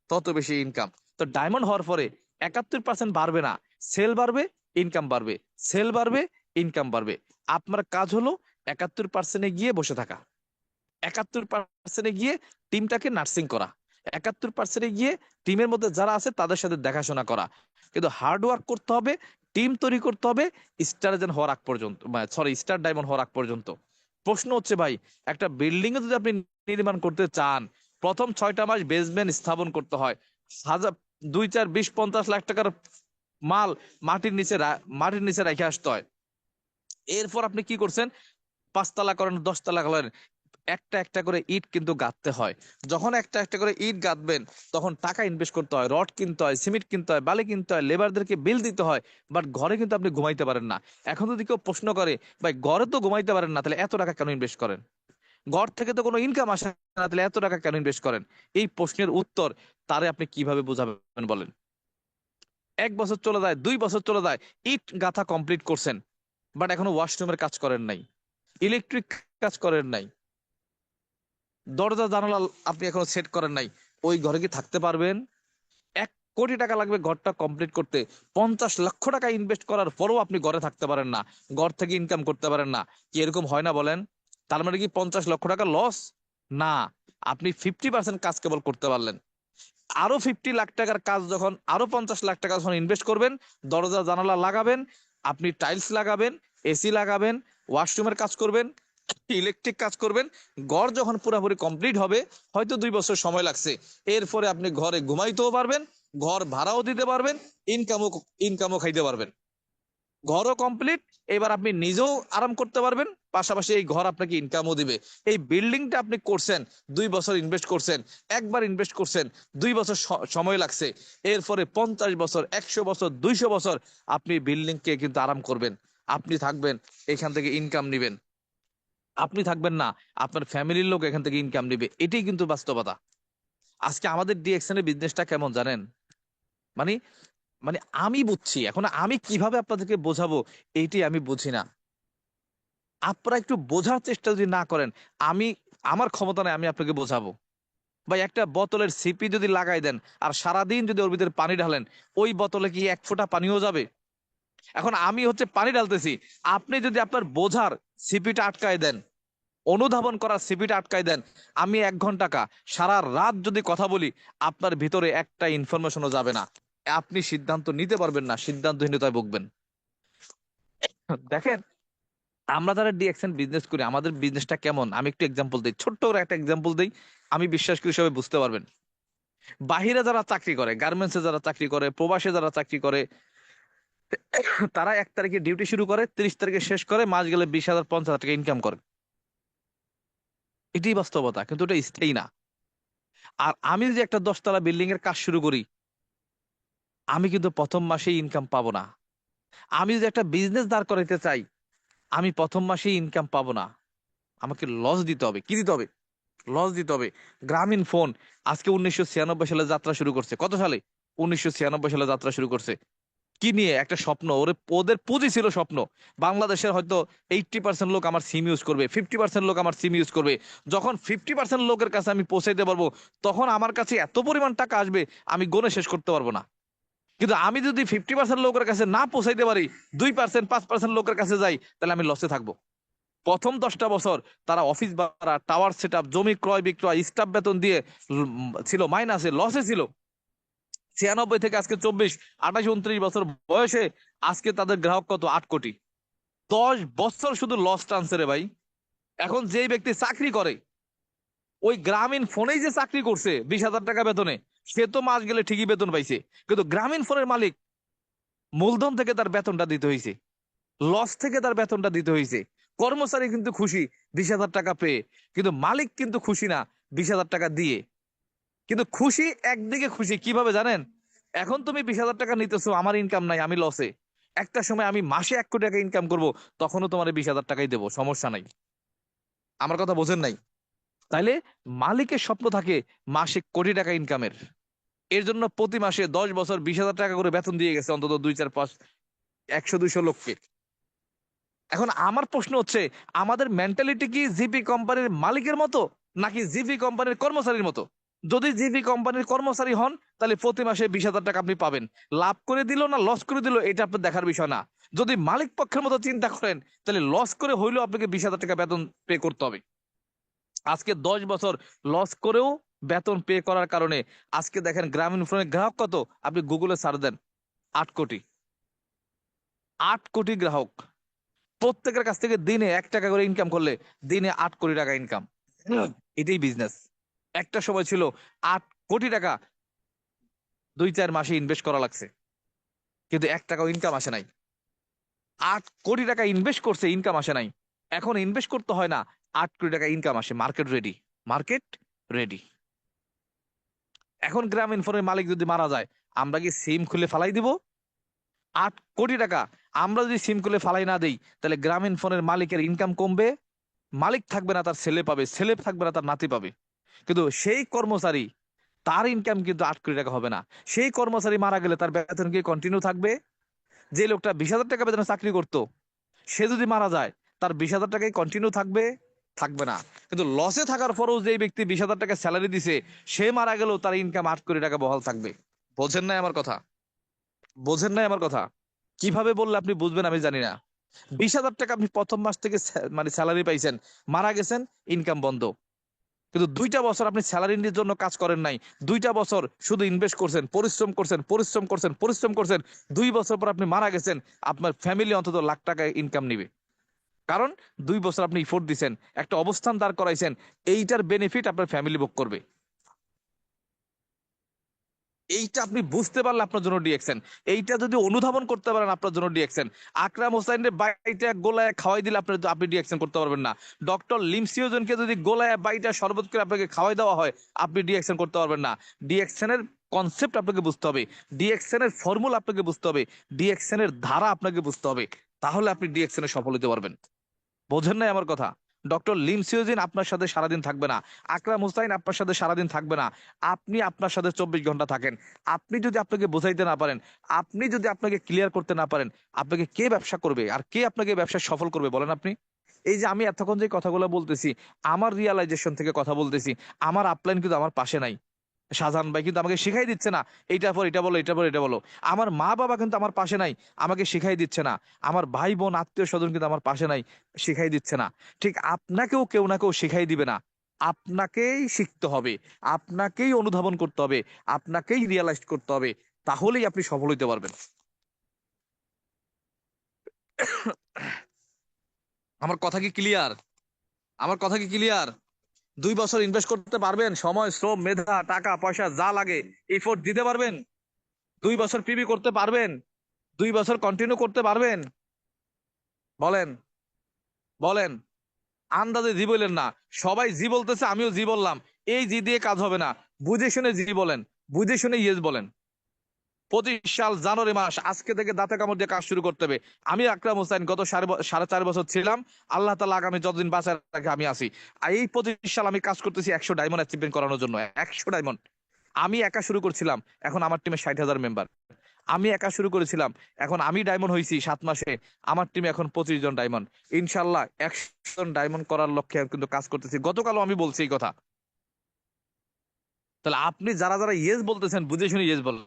তত বেশি ইনকাম। তো ডায়মন্ড হওয়ার পরে 71% বাড়বে না, সেল বাড়বে, ইনকাম বাড়বে, সেল বাড়বে, ইনকাম বাড়বে। আপনার কাজ হলো 71%-এ গিয়ে বসে থাকা, 71%-এ গিয়ে টিমটাকে নার্সিং করা, 71%-এ গিয়ে টিমের মধ্যে যারা আছে তাদের সাথে দেখাশোনা করা। কিন্তু হার্ড ওয়ার্ক করতে হবে, টিম তৈরি করতে হবে, স্টার এজেন্ট হওয়ার আগ পর্যন্ত, সরি, স্টার ডায়মন্ড হওয়ার আগ পর্যন্ত। প্রশ্ন হচ্ছে ভাই, একটা বিল্ডিং এ যদি আপনি নির্মাণ করতে চান, প্রথম 6টা মাস বেসমেন্ট স্থাপন করতে হয়, 2, 4, 20, 50 লাখ টাকার মাল মাটির নিচে রেখে আসতে হয়। এরপর আপনি কি করছেন, 5 তলা করেন, 10 তলা করেন, একটা একটা করে ইট কিন্তু গাঁথতে হয়। যখন একটা একটা করে ইট গাঁথবেন, তখন টাকা ইনভেস্ট করতে হয়, রড কিনতে হয়, সিমেন্ট কিনতে হয়, বালি কিনতে হয়, লেবারদেরকে বিল দিতে হয়। বাট ঘরে কিন্তু আপনি ঘুমাইতে পারেন না। এখন যদি কেউ প্রশ্ন করে, ভাই ঘরে তো ঘুমাইতে পারেন না, তাহলে এত টাকা কেন ইনভেস্ট করেন? ঘর থেকে তো কোনো ইনকাম আসে না, তাহলে এত টাকা কেন ইনভেস্ট করেন? এই প্রশ্নের উত্তর তারে আপনি কিভাবে বোঝাবেন বলেন? 1 বছর চলে যায়, 2 বছর চলে যায়, ইট গাঁথা কমপ্লিট করছেন, বাট এখনো ওয়াশরুমের কাজ করেন নাই, ইলেকট্রিক কাজ করেন নাই, দরজা জানালা আপনি এখনো সেট করেন নাই, ওই ঘরে কি থাকতে পারবেন? 1 কোটি টাকা লাগবে ঘরটা কমপ্লিট করতে, 50 লক্ষ টাকা ইনভেস্ট করার পরও আপনি ঘরে থাকতে পারেন না, ঘর থেকে ইনকাম করতে পারেন না। কি এরকম হয় না বলেন? তার মানে কি 50 লক্ষ টাকা লস? না, আপনি 50% কাজ কেবল করতে পারলেন। আরো 50 লাখ টাকার কাজ যখন, আরো 50 লাখ টাকা যখন ইনভেস্ট করবেন, দরজা জানালা লাগাবেন, আপনি টাইলস লাগাবেন, এসি লাগাবেন, ওয়াশরুমের কাজ করবেন, ইলেকট্রিক কাজ করবেন, ঘর যখন পুরোপুরি কমপ্লিট হবে, হয়তো 2 বছর সময় লাগছে, এরপরে আপনি ঘরে ঘুমাইতেও পারবেন, ঘর ভাড়াও দিতে পারবেন, ইনকামও ইনকামও খাইতে পারবেন, ঘরও কমপ্লিট। এবার আপনি নিজেও আরাম করতে পারবেন, পাশাপাশি এই ঘর আপনাকে ইনকামও দিবে। এই বিল্ডিংটা আপনি করছেন, 2 বছর ইনভেস্ট করছেন, একবার ইনভেস্ট করছেন, 2 বছর সময় লাগছে, এরপরে 50 বছর, 100 বছর, 200 বছর আপনি বিল্ডিংকে কিন্তু আরাম করবেন। আপনি থাকবেন, এখান থেকে ইনকাম নিবেন, আপনি থাকবেন না, আপনার ফ্যামিলির লোক এখান থেকে ইনকাম নিবে। এটাই কিন্তু বাস্তবতা। আজকে আমাদের ডিএক্সএন এর বিজনেসটা কেমন জানেন? মানে মানে আমি বুঝছি, এখন আমি কিভাবে আপনাদেরকে বোঝাবো এইটাই আমি বুঝি না। আপনারা একটু বোঝার চেষ্টা যদি না করেন, আমি, আমার ক্ষমতা নাই আমি আপনাকে বোঝাবো। ভাই একটা বোতলের সিপি যদি লাগাই দেন আর সারাদিন যদি ওর ভিতরে পানি ঢালেন, ওই বোতলে কি 1 ফোঁটা পানিও যাবে? এখন আমি হচ্ছে পানি ঢালতেছি, আপনি যদি আপনার বোঝার সিপিটা আটকায় দেন, অনুধাবন করার সিপিটা আটকায় দেন, আমি 1 ঘন্টা সারা রাত যদি কথা বলি, আপনার ভিতরে একটা ইনফরমেশনও যাবে না, আপনি সিদ্ধান্ত নিতে পারবেন না, সিদ্ধান্তহীনতায় ভুগবেন। দেখেন, আমরা যারা ডিএক্সএন বিজনেস করি, আমাদের বিজনেসটা কেমন আমি একটু এক্সাম্পল দিই, ছোট্ট করে একটা এক্সাম্পল দিই, আমি বিশ্বাস করি সবাই বুঝতে পারবেন। বাহিরে যারা চাকরি করে, গার্মেন্টসে যারা চাকরি করে, প্রবাসে যারা চাকরি করে, তারা 1 তারিখে ডিউটি শুরু করে, 30 তারিখে শেষ করে, মাস গেলে 20,000 50,000 টাকা ইনকাম করে। এটাই বাস্তবতা, কিন্তু এটা স্থায়ী না। আর আমি যদি একটা 10 তলা বিল্ডিং এর কাজ শুরু করি, আমি কিন্তু প্রথম মাসেই ইনকাম পাবো না। আমি যদি একটা বিজনেস দাঁড় করাইতে চাই, আমি প্রথম মাসেই ইনকাম পাবো না। আমাকে লস দিতে হবে। কি দিতে হবে? লস দিতে হবে। গ্রামীণ ফোন আজকে 1996 সালে যাত্রা শুরু করছে। কত সালে? 1996 সালে যাত্রা শুরু করছে। কি নিয়ে? একটা স্বপ্ন। ওদের পুঁজি ছিল স্বপ্ন। বাংলাদেশের হয়তো 80% লোক আমার সিম ইউজ করবে, 50% লোক আমার সিম ইউজ করবে। যখন 50% লোকের কাছে আমি পৌঁছাইতে পারবো, তখন আমার কাছে এত পরিমাণ টাকা আসবে, আমি গুণে শেষ করতে পারবো না। কিন্তু আমি যদি 50% লোকের কাছে না পৌঁছাইতে পারি, 2% 5% লোকের কাছে যাই, তাহলে আমি লসে থাকবো। প্রথম 10টা বছর তারা অফিস ভাড়া, টাওয়ার সেট আপ, জমি ক্রয় বিক্রয়, স্টাফ বেতন দিয়ে ছিল মাইনাসে, লসে ছিল। 96 থেকে আজকে 24, 28, 29 বছর বয়সে আজকে তাদের গ্রাহক কত? 8 কোটি। 10 বছর শুধু লস টানছে রে ভাই। এখন যেই ব্যক্তি চাকরি করে, ওই গ্রামীণ ফোনেই যে চাকরি করছে 20,000 টাকা বেতনে, সে তো মাস গেলে ঠিকই বেতন পাইছে। কিন্তু গ্রামীণ ফোনের মালিক মূলধন থেকে তার বেতনটা দিতে হয়েছে, লস থেকে তার বেতনটা দিতে হয়েছে। কর্মচারী কিন্তু খুশি 20,000 টাকা পেয়ে, কিন্তু মালিক কিন্তু খুশি না 20,000 টাকা দিয়ে। কিন্তু খুশি একদিকে, খুশি কিভাবে জানেন? এখন তুমি 20,000 টাকা নিতেছো, আমার ইনকাম নাই, আমি লসে। একটা সময় আমি মাসে 1 কোটি টাকা ইনকাম করব, তখনও তোমার 20,000 টাকাই দেবো, সমস্যা নাই। আমার কথা বোঝেন নাই? তাইলে মালিকের স্বপ্ন থাকে মাসে কোটি টাকা ইনকামের। এর জন্য প্রতি মাসে 10 বছর 20,000 টাকা করে বেতন দিয়ে গেছে অন্তত 2 4 5 100 200 লোককে। এখন আমার প্রশ্ন হচ্ছে, আমাদের মেন্টালিটি কি জিপি কোম্পানির মালিকের মতো, নাকি জিপি কোম্পানির কর্মচারীর মতো? যদি জিপি কোম্পানির কর্মচারী হন, তাহলে প্রতি মাসে 20,000 টাকা আপনি পাবেন। লাভ করে দিল না লস করে দিল, এটা আপনার দেখার বিষয় না। যদি মালিক পক্ষের মতো চিন্তা করেন, তাহলে লস করে হইলেও আপনাকে 20,000 টাকা বেতন পে করতে হবে। আজকে 10 বছর লস করেও বেতন পে করার কারণে আজকে দেখেন গ্রামীণ ফোনের গ্রাহক কত? আপনি গুগলে সার্চ দেন, 8 কোটি। 8 কোটি গ্রাহক। প্রত্যেকের কাছ থেকে দিনে 1 টাকা করে ইনকাম করলে দিনে 8 কোটি টাকা ইনকাম। এটাই বিজনেস। একটা সময় ছিল 8 কোটি টাকা 2 4 মাসে ইনভেস্ট করা লাগছে, কিন্তু 1 টাকাও ইনকাম আসে নাই। 8 কোটি টাকা ইনভেস্ট করছে, ইনকাম আসে নাই। এখন ইনভেস্ট করতে হয় না, 8 কোটি টাকা ইনকাম আসে। Market ready, market ready. এখন গ্রামীণ ফোনের মালিক যদি মারা যায়, আমরা কি সিম খুলে ফালাই দিব? 8 কোটি টাকা আমরা যদি সিম খুলে ফালাই না দেই, তাহলে গ্রামীণ ফোনের মালিকের ইনকাম কমবে। মালিক থাকবে না, তার ছেলে পাবে। ছেলে থাকবে না, তার নাতি পাবে। কিন্তু সেই কর্মচারী, তার ইনকাম কিন্তু 8 কোটি টাকা হবে না। সেই কর্মচারী মারা গেলে তার বেতন কি কন্টিনিউ থাকবে? যে লোকটা 20,000 টাকা বেতনে চাকরি করতো, সে যদি মারা যায়, তার 20,000 টাকাই কন্টিনিউ থাকবে? থাকবে না। কিন্তু লসে থাকার পরেও যে ব্যক্তি 20,000 টাকা স্যালারি দিছে, সে মারা গেলেও তার ইনকাম 8 কোটি টাকা বহাল থাকবে। বোঝেন নাই আমার কথা? বোঝেন নাই আমার কথা? কিভাবে বললে আপনি বুঝবেন আমি জানি না। 20,000 টাকা আপনি প্রথম মাস থেকে মানে স্যালারি পাইছেন, মারা গেছেন, ইনকাম বন্ধ। কিন্তু 2টা বছর আপনি স্যালারির জন্য কাজ করেন নাই, 2টা বছর শুধু ইনভেস্ট করছেন, পরিশ্রম করছেন, পরিশ্রম করছেন, পরিশ্রম করছেন। 2 বছর পর আপনি মারা গেছেন, আপনার ফ্যামিলি অন্তত লাখ টাকা ইনকাম নিবে। কারণ 2 বছর আপনি ইফোর্ট দিছেন, একটা অবস্থান দাঁড় করাইছেন। এইটার বেনিফিট আপনার ফ্যামিলি ভোগ করবে। এইটা আপনি বুঝতে পারলে আপনার জন্য ডিএক্সএন। এইটা যদি অনুধাবন করতে পারেন, আপনার জন্য ডিএক্সএন। আকরাম হোসাইনের বাইটা গোলায় খাওয়াই দিলে আপনি ডিএক্সএন করতে পারবেন না। ডক্টর লিমসিওজনকে যদি গোলায় বাইটা শরবত করে আপনাকে খাওয়াই দেওয়া হয়, আপনি ডিএক্সএন করতে পারবেন না। ডিএক্সএন এর কনসেপ্ট আপনাকে বুঝতে হবে, ডিএক্সএন এর ফর্মুলা আপনাকে বুঝতে হবে, ডিএক্সএন এর ধারা আপনাকে বুঝতে হবে। তাহলে আপনি ডিএক্সএন এ সফল হতে পারবেন। বোঝেন নাই আমার কথা? ডক্টর লিমসিওজিন আপনার সাথে সারাদিন থাকবে না, আকরাম হুসাইন আপনার সাথে সারাদিন থাকবে না। আপনি আপনার সাথে 24 ঘন্টা থাকেন। আপনি যদি আপনাকে বোঝাইতে না পারেন, আপনি যদি আপনাকে ক্লিয়ার করতে না পারেন, আপনাকে কে ব্যবসা করবে আর কে আপনাকে ব্যবসা সফল করবে বলেন আপনি? এই যে আমি এতক্ষণ যে কথাগুলো বলতেছি, আমার রিয়ালাইজেশন থেকে কথা বলতেছি। আমার আপলাইন কিন্তু আমার পাশে নাই। শাহজাহান ভাই কিন্তু আমাকে শিখাই দিচ্ছে না, এইটা পর এটা বলো, এটা পর এটা বলো। আমার মা বাবা কিন্তু আমার পাশে নাই, আমাকে শিখাই দিচ্ছে না। আমার ভাই বোন আত্মীয় স্বজন কিন্তু আমার পাশে নাই, শিখাই দিচ্ছে না। ঠিক আপনাকেও কেউ না কেউ শিখাই দিবে না। আপনাকেই শিখতে হবে, আপনাকেই অনুধাবন করতে হবে, আপনাকেই রিয়ালাইজ করতে হবে। তাহলেই আপনি সফল হইতে পারবেন। আমার কথা কি ক্লিয়ার? আমার কথা কি ক্লিয়ার? 2 বছর ইনভেস্ট করতে পারবেন? সময়, শ্রম, মেধা, টাকা পয়সা যা লাগে, এফোর্ট দিতে পারবেন? 2 বছর পিবি করতে পারবেন? 2 বছর কন্টিনিউ করতে পারবেন? বলেন, বলেন। আন্দাজে জি বললেন না, সবাই জি বলতেছে, আমিও জি বললাম। এই জি দিয়ে কাজ হবে না, বুঝে শুনে জি বলেন, বুঝে শুনে ইয়েস বলেন। 25 সাল জানুয়ারি মাস আজকে থেকে দাঁতে কামড় দিয়ে কাজ শুরু করতে হবে। আমি আকরাম হোসেন গত 4.5 বছর ছিলাম, আল্লাহ তাআলা আগামী যতদিন বাঁচায় রাখে আমি আছি। আর এই 25 সাল আমি কাজ করতেছি 100 ডায়মন্ড অ্যাচিভমেন্ট করানোর জন্য। 100 ডায়মন্ড আমি একা শুরু করছিলাম, এখন আমার টিমে 60,000 মেম্বার। আমি একা শুরু করেছিলাম, এখন আমি ডায়মন্ড হয়েছি 7 মাসে, আমার টিমে এখন 25 জন ডায়মন্ড। ইনশাল্লাহ 100 জন ডায়মন্ড করার লক্ষ্যে আমি কিন্তু কাজ করতেছি। গতকালও আমি বলছি এই কথা। তাহলে আপনি যারা যারা ইয়েস বলতেছেন, বুঝে শুনে ইয়েস বলেন।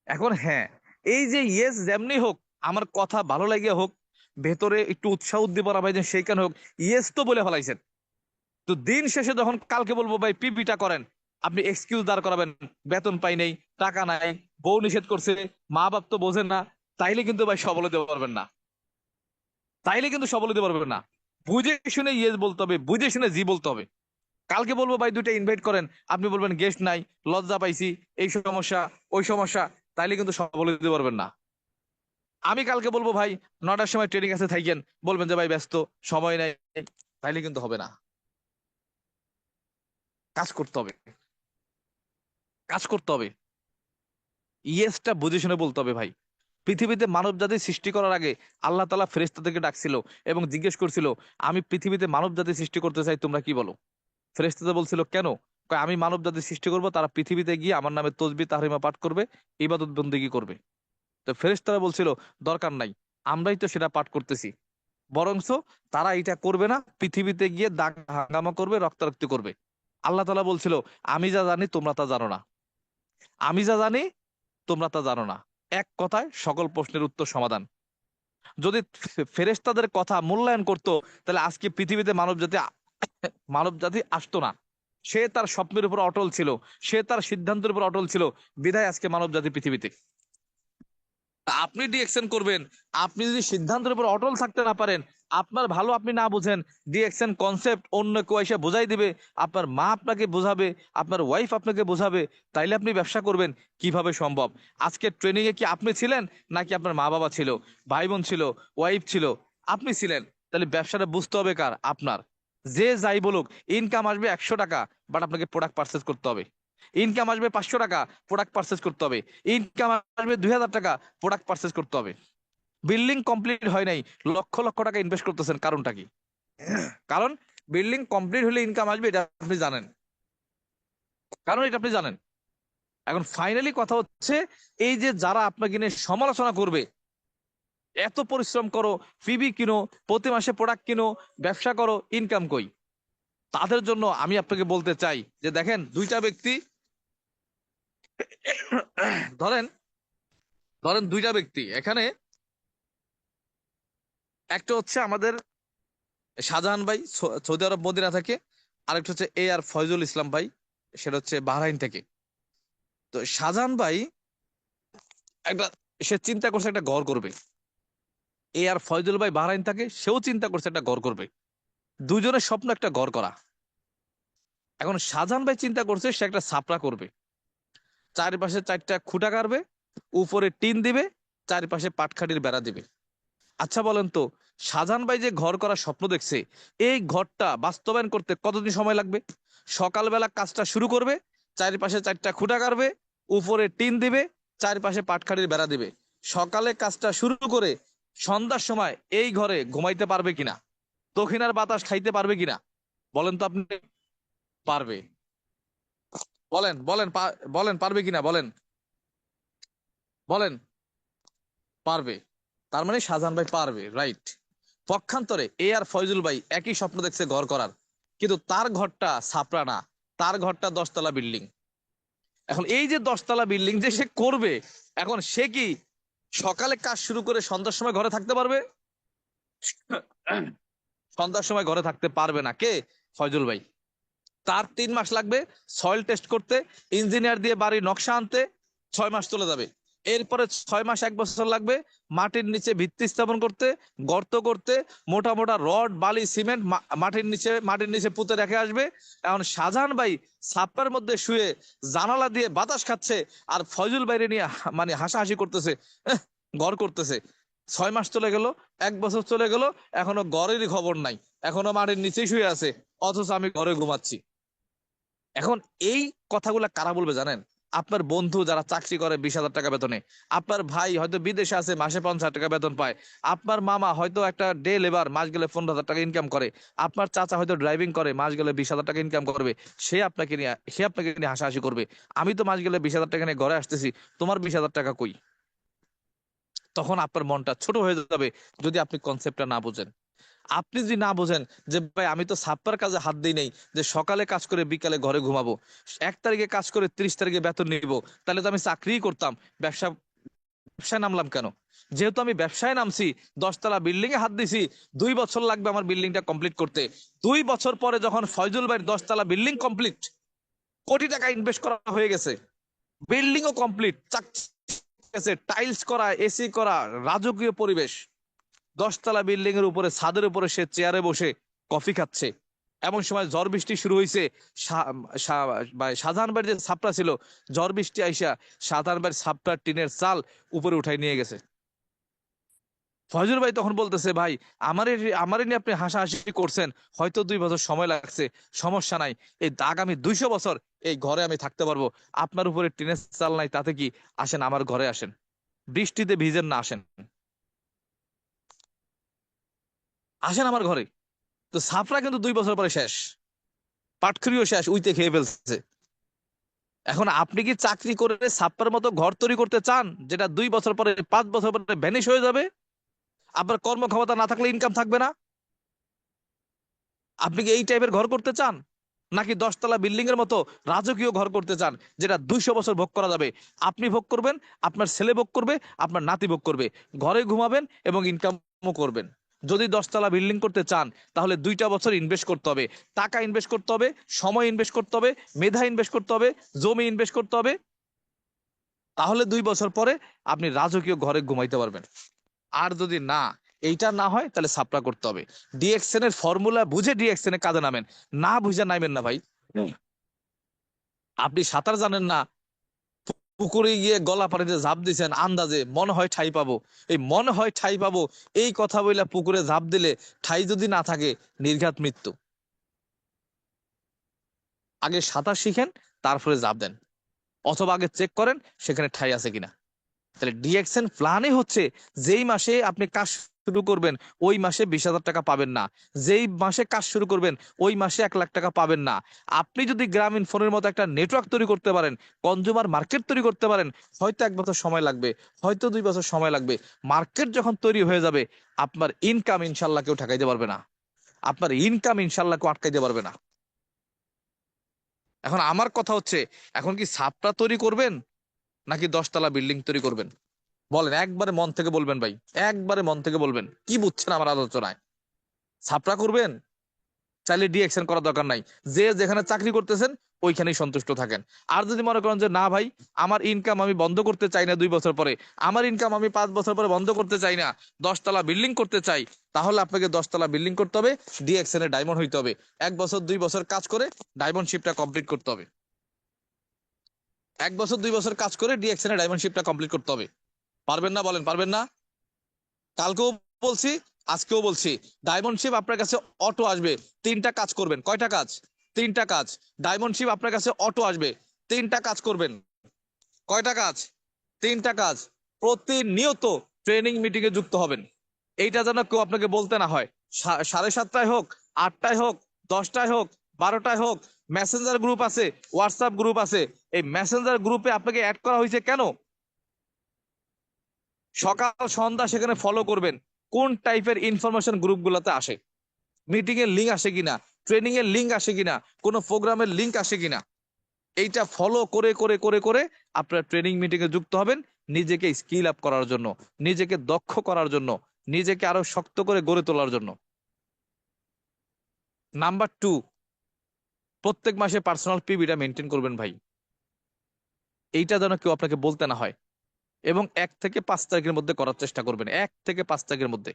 এখন হ্যাঁ, এই যে ইয়েস যেমনি হোক, আমার কথা ভালো লাগে হোক, ভেতরে একটু উৎসাহ উদ্দীপনা পাইছেন সেইখানে হোক, ইয়েস তো বলে ফেলাইছেন। তো দিন শেষে যখন কালকে বলবো ভাই পিপিটা করেন, আপনি এক্সকিউজ দাঁড় করাবেন, বেতন পাই নেই, টাকা নাই, বউ নিষেধ করছে, মা বাপ তো বোঝেন না, তাইলে কিন্তু ভাই সবল হতে পারবেন না। তাইলে কিন্তু সবল হতে পারবেন না। বুঝে শুনে ইয়েস বলতে হবে, বুঝে শুনে জি বলতে হবে। কালকে বলবো ভাই 2টা ইনভাইট করেন, আপনি বলবেন গেস্ট নাই, লজ্জা পাইছি, এই সমস্যা, ওই সমস্যা, তাইলে কিন্তু সবল হতে পারবেন না। আমি কালকে বলবো ভাই 9টার সময় ট্রেনিং আছে থাকেন, বলবেন যে ভাই ব্যস্ত, সময় নাই, তাইলে কিন্তু হবে না। কাজ করতে হবে, কাজ করতে হবে। ইয়েসটা বুঝে শুনে বলতে হবে ভাই। পৃথিবীতে মানব জাতি সৃষ্টি করার আগে আল্লাহ তাআলা ফেরেশতাদেরকে ডাকছিল এবং জিজ্ঞেস করছিল, আমি পৃথিবীতে মানব জাতি সৃষ্টি করতে চাই, তোমরা কি বলো? ফেরেশতারা বলছিল কেন? কয় আমি মানব জাতি সৃষ্টি করব, তারা পৃথিবীতে গিয়ে আমার নামে তসবিহ তাহরিমা পাঠ করবে, ইবাদত বন্দেগী করবে। তো ফেরেশতারা বলছিল দরকার নাই, আমরাই তো সেটা পাঠ করতেছি। বরঞ্চ তারা এটা করবে না, পৃথিবীতে গিয়ে দাঙ্গা হাঙ্গামা করবে, রক্তারক্তি করবে। আল্লাহ তাআলা বলছিল আমি যা জানি তোমরা তা জানো না, আমি যা জানি তোমরা তা জানো না। এক কথায় সকল প্রশ্নের উত্তর সমাধান। যদি ফেরেশতাদের কথা মূল্যায়ন করতো, তাহলে আজকে পৃথিবীতে মানব জাতি আসতো না। সে তার স্বপ্নের উপর অটল ছিল, সে তার সিদ্ধান্তের উপর অটল ছিল, বিধায় আজকে মানব জাতি পৃথিবীতে। আপনি ডিএকশন করবেন, আপনি যদি সিদ্ধান্তের উপর অটল থাকতে না পারেন, আপনার ভালো আপনি না বুঝেন, ডিএকশন কনসেপ্ট অন্য কেউ এসে বোঝাই দিবে, আপনার মা আপনাকে বোঝাবে, আপনার ওয়াইফ আপনাকে বোঝাবে, তাইলে আপনি ব্যবসা করবেন? কিভাবে সম্ভব? আজকে ট্রেনিং এ কি আপনি ছিলেন, নাকি আপনার মা বাবা ছিল, ভাই বোন ছিল, ওয়াইফ ছিল, আপনি ছিলেন? তাহলে ব্যবসাটা বুঝতে হবে কার? আপনার। যে যাই বলুক, ইনকাম আসবে 100 টাকা, বাট আপনাকে প্রোডাক্ট পারচেজ করতে হবে। ইনকাম আসবে 500 টাকা, প্রোডাক্ট পারচেজ করতে হবে। ইনকাম আসবে 2000 টাকা, প্রোডাক্ট পারচেজ করতে হবে। বিল্ডিং কমপ্লিট হয় নাই, লক্ষ লক্ষ টাকা ইনভেস্ট করতেছেন, কারণটা কি? কারণ বিল্ডিং কমপ্লিট হলে ইনকাম আসবে, এটা আপনি জানেন, কারণ এটা আপনি জানেন। এখন ফাইনালি কথা হচ্ছে, এই যে যারা আপনাকে নিয়ে সমালোচনা করবে, এত পরিশ্রম করো, পিবি কিনো, প্রতি মাসে প্রোডাক্ট কিনো, ব্যবসা করো, ইনকাম কই? তাদের জন্য আমি আপনাকে বলতে চাই যে দেখেন, 2টা ব্যক্তি, ধরেন ধরেন 2টা ব্যক্তি এখানে, একটা হচ্ছে আমাদের শাহজাহান ভাই, সৌদি আরব মদিনা থেকে। আরেকটা হচ্ছে আর ফয়জুল ইসলাম ভাই, সেটা হচ্ছে বাহরাইন থেকে। তো শাহজাহান ভাই একটা, সে চিন্তা করছে একটা ঘর করবে। আর ফয়জুল ভাই বাহরাইন থাকে, সেও চিন্তা করছে একটা ঘর করবে। দুজনের স্বপ্ন একটা ঘর করা। এখন শাহজাহান ভাই চিন্তা করছে সে একটা ছাপরা করবে, চারিপাশে 4টা খুঁটা গাড়বে, উপরে টিন দিবে, চারিপাশে পাটখাটির বেড়া দিবে। আচ্ছা বলেন তো, শাহজাহান ভাই যে ঘর করার স্বপ্ন দেখছে, এই ঘরটা বাস্তবায়ন করতে কতদিন সময় লাগবে? সকালবেলা কাজটা শুরু করবে, চারিপাশে 4টা খুঁটা গাড়বে, উপরে টিন দিবে, চারিপাশে পাটখাটির বেড়া দিবে। সকালে কাজটা শুরু করে সন্ধ্যার সময় এই ঘরে ঘুমাইতে পারবে কিনা? দক্ষিণার বাতাস খাইতে পারবে কিনা? বলেন তো আপনি। পারবে? বলেন বলেন বলেন পারবে কিনা? বলেন, বলেন। পারবে। তার মানে শাহজাহান ভাই পারবে, রাইট। পক্ষান্তরে আর ফয়জুল ভাই একই স্বপ্ন দেখছে ঘর করার, কিন্তু তার ঘরটা ছাপরা না, তার ঘরটা 10তলা বিল্ডিং। এখন এই যে 10তলা বিল্ডিং যে সে করবে, এখন সে কি সকালে কাজ শুরু করে সন্ধ্যার সময় ঘরে থাকতে পারবে? সন্ধ্যার সময় ঘরে থাকতে পারবে না। কে? ফয়জুল ভাই। তার 3 মাস লাগবে সয়েল টেস্ট করতে, ইঞ্জিনিয়ার দিয়ে বাড়ির নকশা আনতে, 6 মাস চলে যাবে। এরপরে 6 মাস 1 বছর লাগবে মাটির নিচে ভিত্তি স্থাপন করতে, গর্ত করতে, মোটা মোটা রড বালি সিমেন্ট মাটির নিচে পুঁতে রেখে আসবে। এখন শাহজাহান ভাই ছাপ্পার মধ্যে শুয়ে জানালা দিয়ে বাতাস খাচ্ছে, আর ফয়জুল বাইরে নিয়ে মানে হাসাহাসি করতেছে, ঘর করতেছে, 6 মাস চলে গেল, 1 বছর চলে গেল, এখনো ঘরেরই খবর নাই, এখনো মাটির নিচেই শুয়ে আছে, অথচ আমি ঘরে ঘুমাচ্ছি। এখন এই কথাগুলা কারা বলবে জানেন? আপনার বন্ধু যারা চাকরি করে 20,000 টাকা বেতনে, আপনার ভাই হয়তো বিদেশে আছে, মাসে 50,000 টাকা বেতন পায়, আপনার মামা হয়তো একটা ডে লেবার, মাস গেলে 15,000 টাকা ইনকাম করে, আপনার চাচা হয়তো ড্রাইভিং করে, মাস গেলে 20,000 টাকা ইনকাম করবে। সে আপনাকে নিয়ে হাসাহাসি করবে, আমি তো মাস গেলে 20,000 টাকা নিয়ে ঘরে আসতেছি, তোমার 20,000 টাকা কই? তখন আপনার মনটা ছোট হয়ে যাবে যদি আপনি কনসেপ্টটা না বুঝেন। আপনি যদি না বোঝেন যে ভাই আমি তো ছাপ্পার কাজে হাত দিই নাই, যে সকালে কাজ করে বিকালে ঘরে ঘুমাবো, 1 তারিখে কাজ করে 30 তারিখে বেতন নিব, তাহলে তো আমি চাকরিই করতাম, ব্যবসায় নামলাম কেন? যেহেতু আমি ব্যবসায় নামছি, 10 তলা বিল্ডিং এ হাত দিছি, 2 বছর লাগবে আমার বিল্ডিংটা কমপ্লিট করতে। 2 বছর পরে যখন ফয়জুল ভাইয়ের 10 তলা বিল্ডিং কমপ্লিট, কোটি টাকা ইনভেস্ট করা হয়ে গেছে, বিল্ডিং ও কমপ্লিট, টাইলস করা, এসি করা, রাজকীয় পরিবেশ, 10 তলা বিল্ডিং এর উপরে, ছাদের উপরে সে চেয়ারে বসে কফি খাচ্ছে, এমন সময় ঝড় বৃষ্টি শুরু হয়েছে। শাহজাহান বাড়ির যে ছাপড়া ছিল, ঝড় বৃষ্টি আইসা শাহজাহান বাড়ির ছাপড়ার টিনের চাল উপরে উঠাই নিয়ে গেছে। ফয়জুল ভাই তখন বলতেছে, ভাই আমারে নিয়ে আপনি হাসাহাসি করছেন, হয়তো 2 বছর সময় লাগছে, সমস্যা নাই, এই আগামী 200 বছর এই ঘরে আমি থাকতে পারবো, আপনার উপরে টিনের চাল নাই তাতে কি, আসেন আমার ঘরে আসেন, বৃষ্টিতে ভিজেন না, আসেন, আসেন আমার ঘরে। তো ছাপড়া কিন্তু 2 বছর পরে শেষ, পাটখড়িও শেষ, উইতে খেয়ে ফেলছে। এখন আপনি কি চাকরি করে ছাপ্পার মতো ঘর তৈরি করতে চান, যেটা 2 বছর পরে, 5 বছর পরে ভ্যানিশ হয়ে যাবে? আপনার কর্মক্ষমতা না থাকলে ইনকাম থাকবে না? আপনি কি এই টাইপের ঘর করতে চান, নাকি 10 তলা বিল্ডিং এর মতো রাজকীয় ঘর করতে চান, যেটা 200 বছর ভোগ করা যাবে? আপনি ভোগ করবেন, আপনার ছেলে ভোগ করবে, আপনার নাতি ভোগ করবে, ঘরে ঘুমাবেন এবং ইনকামও করবেন। যদি 10 তলা বিল্ডিং করতে চান, তাহলে 2টা বছর ইনভেস্ট করতে হবে, টাকা ইনভেস্ট করতে হবে, সময় ইনভেস্ট করতে হবে, মেধা ইনভেস্ট করতে হবে, জমি ইনভেস্ট করতে হবে, তাহলে 2 বছর পরে আপনি রাজকীয় ঘরে ঘুমাইতে পারবেন। আর যদি না, এইটা না হয়, তাহলে সাপটা করতে হবে। ডিএক্সএন এর ফর্মুলা বুঝে ডিএক্সএন এ কাজে নামেন, না বুঝে নামেন না ভাই। আপনি সাঁতার জানেন না, পুকুরে গিয়ে গলা পানিতে ঝাঁপ দিছেন আন্দাজে, মনে হয় ঠাই পাবো, এই মনে হয় ঠাই পাবো এই কথা বইলা পুকুরে ঝাঁপ দিলে ঠাই যদি না থাকে, নির্ঘাত মৃত্যু। আগে সাঁতার শিখেন, তারপরে ঝাঁপ দেন, অথবা আগে চেক করেন সেখানে ঠাই আছে কিনা। তাহলে ডিএক্সএন প্ল্যানে হচ্ছে, যেই মাসে আপনি কাজ শুরু করবেন ওই মাসে 20,000 টাকা পাবেন না, যেই মাসে কাজ শুরু করবেন ওই মাসে 1 লাখ টাকা পাবেন না। আপনি যদি গ্রামীণ ফোনের মতো একটা নেটওয়ার্ক তৈরি করতে পারেন, কনজিউমার মার্কেট তৈরি করতে পারেন, হয়তো 1 বছর সময় লাগবে, হয়তো 2 বছর সময় লাগবে, মার্কেট যখন তৈরি হয়ে যাবে, আপনার ইনকাম ইনশাল্লাহ কেউ ঠেকাইতে পারবে না, আপনার ইনকাম ইনশাল্লাহ কেউ আটকাইতে পারবে না। এখন আমার কথা হচ্ছে, এখন কি ছাপটা তৈরি করবেন, নাকি 10 তলা বিল্ডিং তৈরি করবেন? বলেন, একবারে মন থেকে বলবেন ভাই, একবারে মন থেকে বলবেন, কি বুঝছেন আমার আলোচনায়? ছাপড়া করবেন? চাইলে ডিএকশন করার দরকার নাই, যে যেখানে চাকরি করতেছেন ওইখানেই সন্তুষ্ট থাকেন। আর যদি মনে করেন যে না ভাই, আমার ইনকাম আমি বন্ধ করতে চাই না 2 বছর পরে, আমার ইনকাম আমি 5 বছর পরে বন্ধ করতে চাই না, 10 তলা বিল্ডিং করতে চাই, তাহলে আপনাকে 10 তলা বিল্ডিং করতে হবে, ডিএকশন এ ডায়মন্ড হইতে হবে, 1 বছর 2 বছর কাজ করে ডায়মন্ডশিপটা কমপ্লিট করতে হবে, 1 বছর 2 বছর কাজ করে ডিএকশন এ ডায়মন্ডশিপটা কমপ্লিট করতে হবে। পারবেন না? বলেন পারবেন না? কালকেও বলছি, আজকেও বলছি, ডায়মন্ড শিপ আপনার কাছে অটো আসবে, 3টা কাজ করবেন। কয়টা কাজ? 3টা কাজ। ডায়মন্ড শিপ আপনার কাছে অটো আসবে, 3টা কাজ করবেন। কয়টা কাজ? 3টা কাজ। প্রতিনিয়ত ট্রেনিং মিটিং এ যুক্ত হবেন, এইটা যেন কেউ আপনাকে বলতে না হয়। 7:30টায় হোক, 8টায় হোক, 10টায় হোক, 12টায় হোক, মেসেঞ্জার গ্রুপ আছে, হোয়াটসঅ্যাপ গ্রুপ আছে, এই মেসেঞ্জার গ্রুপে আপনাকে অ্যাড করা হয়েছে কেন? সকাল সন্ধ্যা সেখানে ফলো করবেন কোন টাইপের ইনফরমেশন গ্রুপগুলোতে আসে, মিটিং এর লিঙ্ক আসে কিনা, ট্রেনিং এর লিঙ্ক আসে কিনা, কোনো প্রোগ্রামের লিঙ্ক আসে কিনা। এইটা ফলো করে করে করে করে আপনার ট্রেনিং মিটিং এ যুক্ত হবেন, নিজেকে স্কিল আপ করার জন্য, নিজেকে দক্ষ করার জন্য, নিজেকে আরো শক্ত করে গড়ে তোলার জন্য। নাম্বার 2, প্রত্যেক মাসে পার্সোনাল পিবিটা মেনটেন করবেন ভাই, এইটা যেন কেউ আপনাকে বলতে না হয়। এবং 1 থেকে 5 তারিখের মধ্যে করার চেষ্টা করবেন, 1 থেকে 5 তারিখের মধ্যে,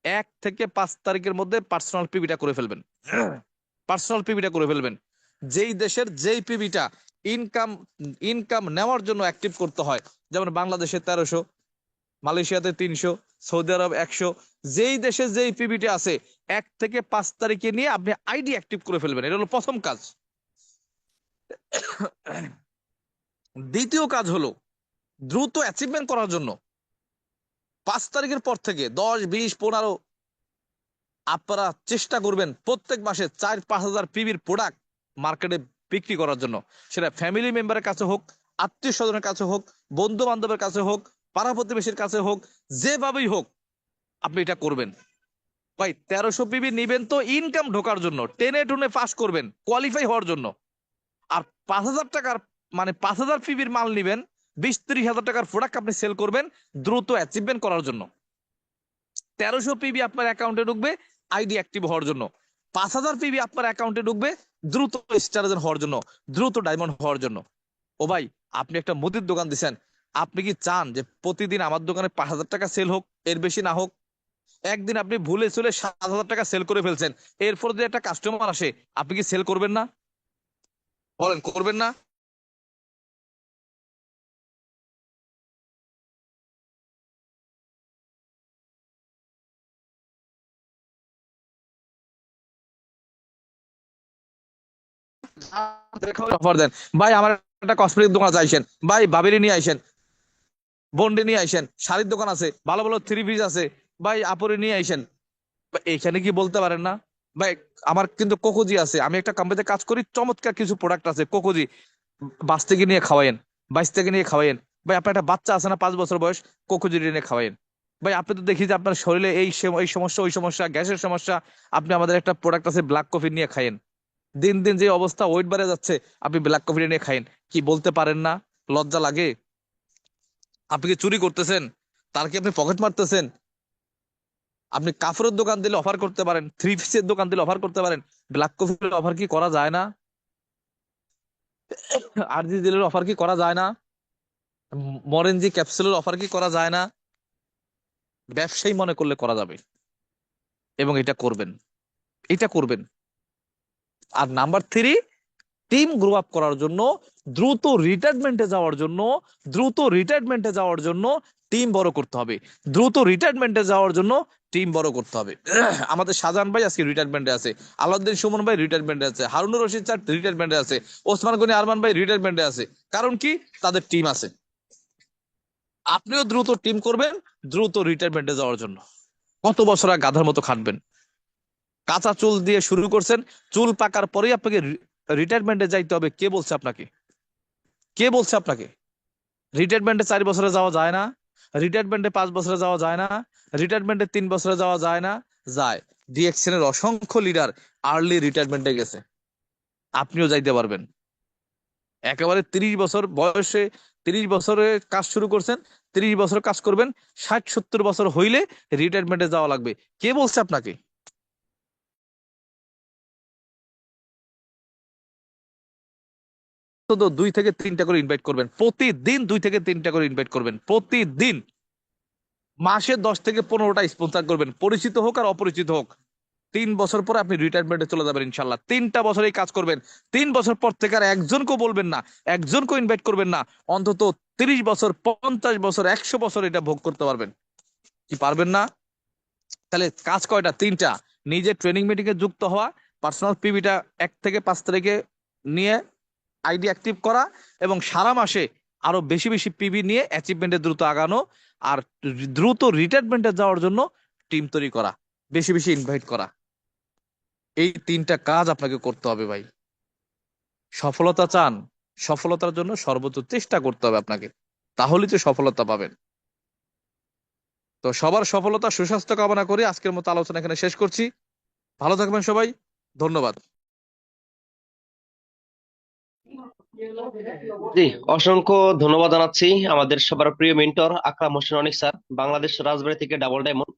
1 থেকে 5 তারিখের মধ্যে পার্সোনাল পিবিটা করে ফেলবেন, পার্সোনাল পিবিটা করে ফেলবেন। যেই দেশের যেই পিবিটা ইনকাম ইনকাম নেওয়ার জন্য অ্যাক্টিভ করতে হয়, যেমন বাংলাদেশে 1300, মালয়েশিয়াতে 300, সৌদি আরব 100, যেই দেশে যেই পিবিটি আছে 1 থেকে 5 তারিখে নিয়ে আপনি আইডি অ্যাক্টিভ করে ফেলবেন। এটা হলো প্রথম কাজ। দ্বিতীয় কাজ হলো দ্রুত অ্যাচিভমেন্ট করার জন্য 5 তারিখের পর থেকে 10, 20, 15 আপনারা চেষ্টা করবেন প্রত্যেক মাসে 4-5 হাজার পিবির প্রোডাক্ট মার্কেটে বিক্রি করার জন্য। সেটা ফ্যামিলি মেম্বারের কাছে হোক, আত্মীয় স্বজনের কাছে হোক, বন্ধু বান্ধবের কাছে হোক, পাড়া প্রতিবেশীর কাছে হোক, যেভাবেই হোক আপনি এটা করবেন। ভাই 1300 পিবি নিবেন তো ইনকাম ঢোকার জন্য, টেনে টুনে পাস করবেন কোয়ালিফাই হওয়ার জন্য। আর 5,000 টাকার মানে 5,000 পিবির মাল নিবেন, 20-30 হাজার টাকার প্রোডাক্ট আপনি সেল করবেন দ্রুত অ্যাচিভমেন্ট করার জন্য। 1300 পিবি আপনার অ্যাকাউন্টে ঢুকবে আইডি অ্যাক্টিভ হওয়ার জন্য। 5,000 পিবি আপনার অ্যাকাউন্টে ঢুকবে দ্রুত স্টার হওয়ার জন্য, দ্রুত ডায়মন্ড হওয়ার জন্য। ও ভাই, আপনি একটা মুদির দোকান দিচ্ছেন, আপনি কি চান যে প্রতিদিন আমার দোকানে 5,000 টাকা সেল হোক, এর বেশি না হোক? একদিন আপনি ভুলে চলে 7,000 টাকা সেল করে ফেলছেন, এরপর যদি একটা কাস্টমার আসে আপনি কি সেল করবেন না? বলেন, করবেন না? অফার দেন, ভাই আমার একটা কসমেটিক দোকান আছে আইসেন, ভাই ভাবিরি নিয়ে আইসেন, বন্ডে নিয়ে আইসেন, শাড়ির দোকান আছে, ভালো ভালো থ্রি পিস আছে, ভাই আপুরে নিয়ে আইসেন। এখানে কি বলতে পারেন না ভাই আমার কিন্তু কোকোজি আছে, আমি একটা কোম্পানিতে কাজ করি, চমৎকার কিছু প্রোডাক্ট আছে কোকোজি, বাস থেকে নিয়ে খাওয়াইন, বাইশ থেকে নিয়ে খাওয়াইন। ভাই আপনার একটা বাচ্চা আছে না 5 বছর বয়স, কোকোজি নিয়ে খাওয়াইন। ভাই আপনি তো দেখি যে আপনার শরীরে এই সমস্যা ওই সমস্যা, গ্যাসের সমস্যা, আপনি আমাদের একটা প্রোডাক্ট আছে ব্ল্যাক কফি নিয়ে খাইয়েন। দিন দিন যে অবস্থা, ওয়েট বেড়ে যাচ্ছে, আপনি ব্ল্যাক কফি নিয়ে খাইন। কি বলতে পারেন না? লজ্জা লাগে? আপনি কি চুরি করতেছেন? তার কি আপনি পকেট মারতেছেন? আপনি কাপড়ের দোকান দিলে অফার করতে পারেন, থ্রি পিসের দোকান দিলে অফার করতে পারেন, ব্ল্যাক কফির অফার কি করা যায় না? আরজি দিলের অফার কি করা যায় না? মরেনজি ক্যাপসুলের অফার কি করা যায় না? ব্যবসায়ী মনে করলে করা যাবে, এবং এটা করবেন, এটা করবেন। আর নাম্বার 3, টিম গ্রো আপ করার জন্য, দ্রুত রিটায়ারমেন্টে যাওয়ার জন্য, দ্রুত রিটায়ারমেন্টে যাওয়ার জন্য টিম বড় করতে হবে। দ্রুত রিটায়ারমেন্টে যাওয়ার জন্য টিম বড় করতে হবে। আমাদের শাহজাহান ভাই আজকে রিটায়ারমেন্টে আছে, আলাউদ্দিন সুমন ভাই রিটায়ারমেন্টে আছে, হারুনুর রশিদ স্যার রিটায়ারমেন্টে আছে, ওসমান গনি আরমান ভাই রিটায়ারমেন্টে আছে। কারণ কি? তাদের টিম আছে। আপনিও দ্রুত টিম করবেন দ্রুত রিটায়ারমেন্টে যাওয়ার জন্য। কত বছর আর গাধার মতো খাটবেন? কাঁচা চুল দিয়ে শুরু করছেন, চুল পাকার পরেই আপনাকে রিটায়ারমেন্টে যাইতে হবে। কে বলছে আপনাকে? কে বলছে আপনাকে? রিটায়ারমেন্টে 4 বছরে যাওয়া যায় না, রিটায়ারমেন্টে 5 বছরে যাওয়া যায় না, রিটায়ারমেন্টে 3 বছরে যাওয়া যায় না? যায়। ডিএক্সএন এর অসংখ্য লিডার আর্লি রিটায়ারমেন্টে গেছে, আপনিও যাইতে পারবেন। একেবারে 30 বছর বয়সে, 30 বছরে কাজ শুরু করছেন, 30 বছর কাজ করবেন, 60-70 বছর হইলে রিটায়ারমেন্টে যাওয়া লাগবে। কে বলছে আপনাকে? তো 2 থেকে 3টা করে ইনভাইট করবেন প্রতিদিন, 2 থেকে 3টা করে ইনভাইট করবেন প্রতিদিন। মাসে 10 থেকে 15টা স্পন্সর করবেন, পরিচিত হোক আর অপরিচিত হোক। 3 বছর পরে আপনি রিটায়ারমেন্টে চলে যাবেন ইনশাল্লাহ। 3টা বছর এই কাজ করবেন, 3 বছর পর থেকে আর একজনকেও বলবেন না, একজনকেও ইনভাইট করবেন না। অন্তত 30 বছর, 50 বছর, 100 বছর এটা ভোগ করতে পারবেন। কি পারবেন না? তাহলে কাজ কয়টা? 3টা। নিজে ট্রেনিং মিটিং এ যুক্ত হওয়া, পার্সোনাল পিভিটা 1 থেকে 5 তারিখে নিয়ে আইডি অ্যাক্টিভ করা, এবং সারা মাসে আরো বেশি বেশি পিভি নিয়ে অ্যাচিভমেন্টে দ্রুত আগানো, আর দ্রুত রিটায়ারমেন্টে যাওয়ার জন্য টিম তৈরি করা, বেশি বেশি ইনভাইট করা। এই 3টা কাজ আপনাকে করতে হবে ভাই। সফলতা চান? সফলতার জন্য সর্বোচ্চ চেষ্টা করতে হবে আপনাকে, তাহলেই তো সফলতা পাবেন। তো সবার সফলতা, সুস্বাস্থ্য কামনা করে আজকের মতো আলোচনা এখানে শেষ করছি। ভালো থাকবেন সবাই, ধন্যবাদ। জি, অসংখ্য ধন্যবাদ জানাচ্ছি আমাদের সবার প্রিয় মেন্টর আকরাম হোসেন অনিক স্যার, বাংলাদেশ রাজবাড়ী থেকে ডাবল ডায়মন্ড।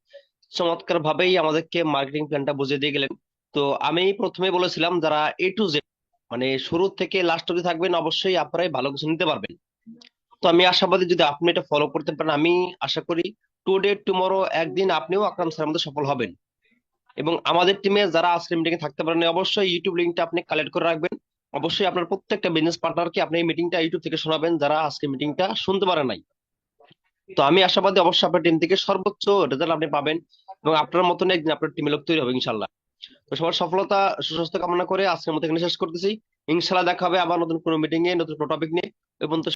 চমৎকার ভাবেই আমাদেরকে মার্কেটিং প্ল্যানটা বুঝিয়ে দিয়ে গেলেন। তো আমি প্রথমে বলেছিলাম যারা A to Z মানে শুরু থেকে লাস্ট অব্দি থাকবেন, অবশ্যই আপনারাই ভালো কিছু নিতে পারবেন। তো আমি আশাবাদী যদি আপনি এটা ফলো করতে পারেন, আমি আশা করি টুডে টুমরো একদিন আপনিও আকরাম স্যারের মধ্যে সফল হবেন। এবং আমাদের টিমে যারা আজকের মিটিং এ থাকতে পারেন, অবশ্যই ইউটিউব লিঙ্কটা আপনি কালেক্ট করে রাখবেন। অবশ্যই আপনার প্রত্যেকটা বিজনেস পার্টনারকে আপনি এই মিটিংটা ইউটিউব থেকে শোনাবেন যারা আজকে মিটিংটা শুনতে পারে নাই। তো আমি আশাবাদী অবশ্যই আপনার টিম থেকে সর্বোচ্চ রেজাল্ট আপনি পাবেন, এবং আপনার মতন একদিন আপনার টিমে লোক তৈরি হবে ইনশাল্লাহ। তো সবার সফলতা সুস্বাস্থ্য কামনা করে আজকের মতো এখানে শেষ করতেছি। ইনশাল্লাহ দেখা হবে আবার নতুন কোনো মিটিং এ নতুন কোনো টপিক নিয়ে। ওই পর্যন্ত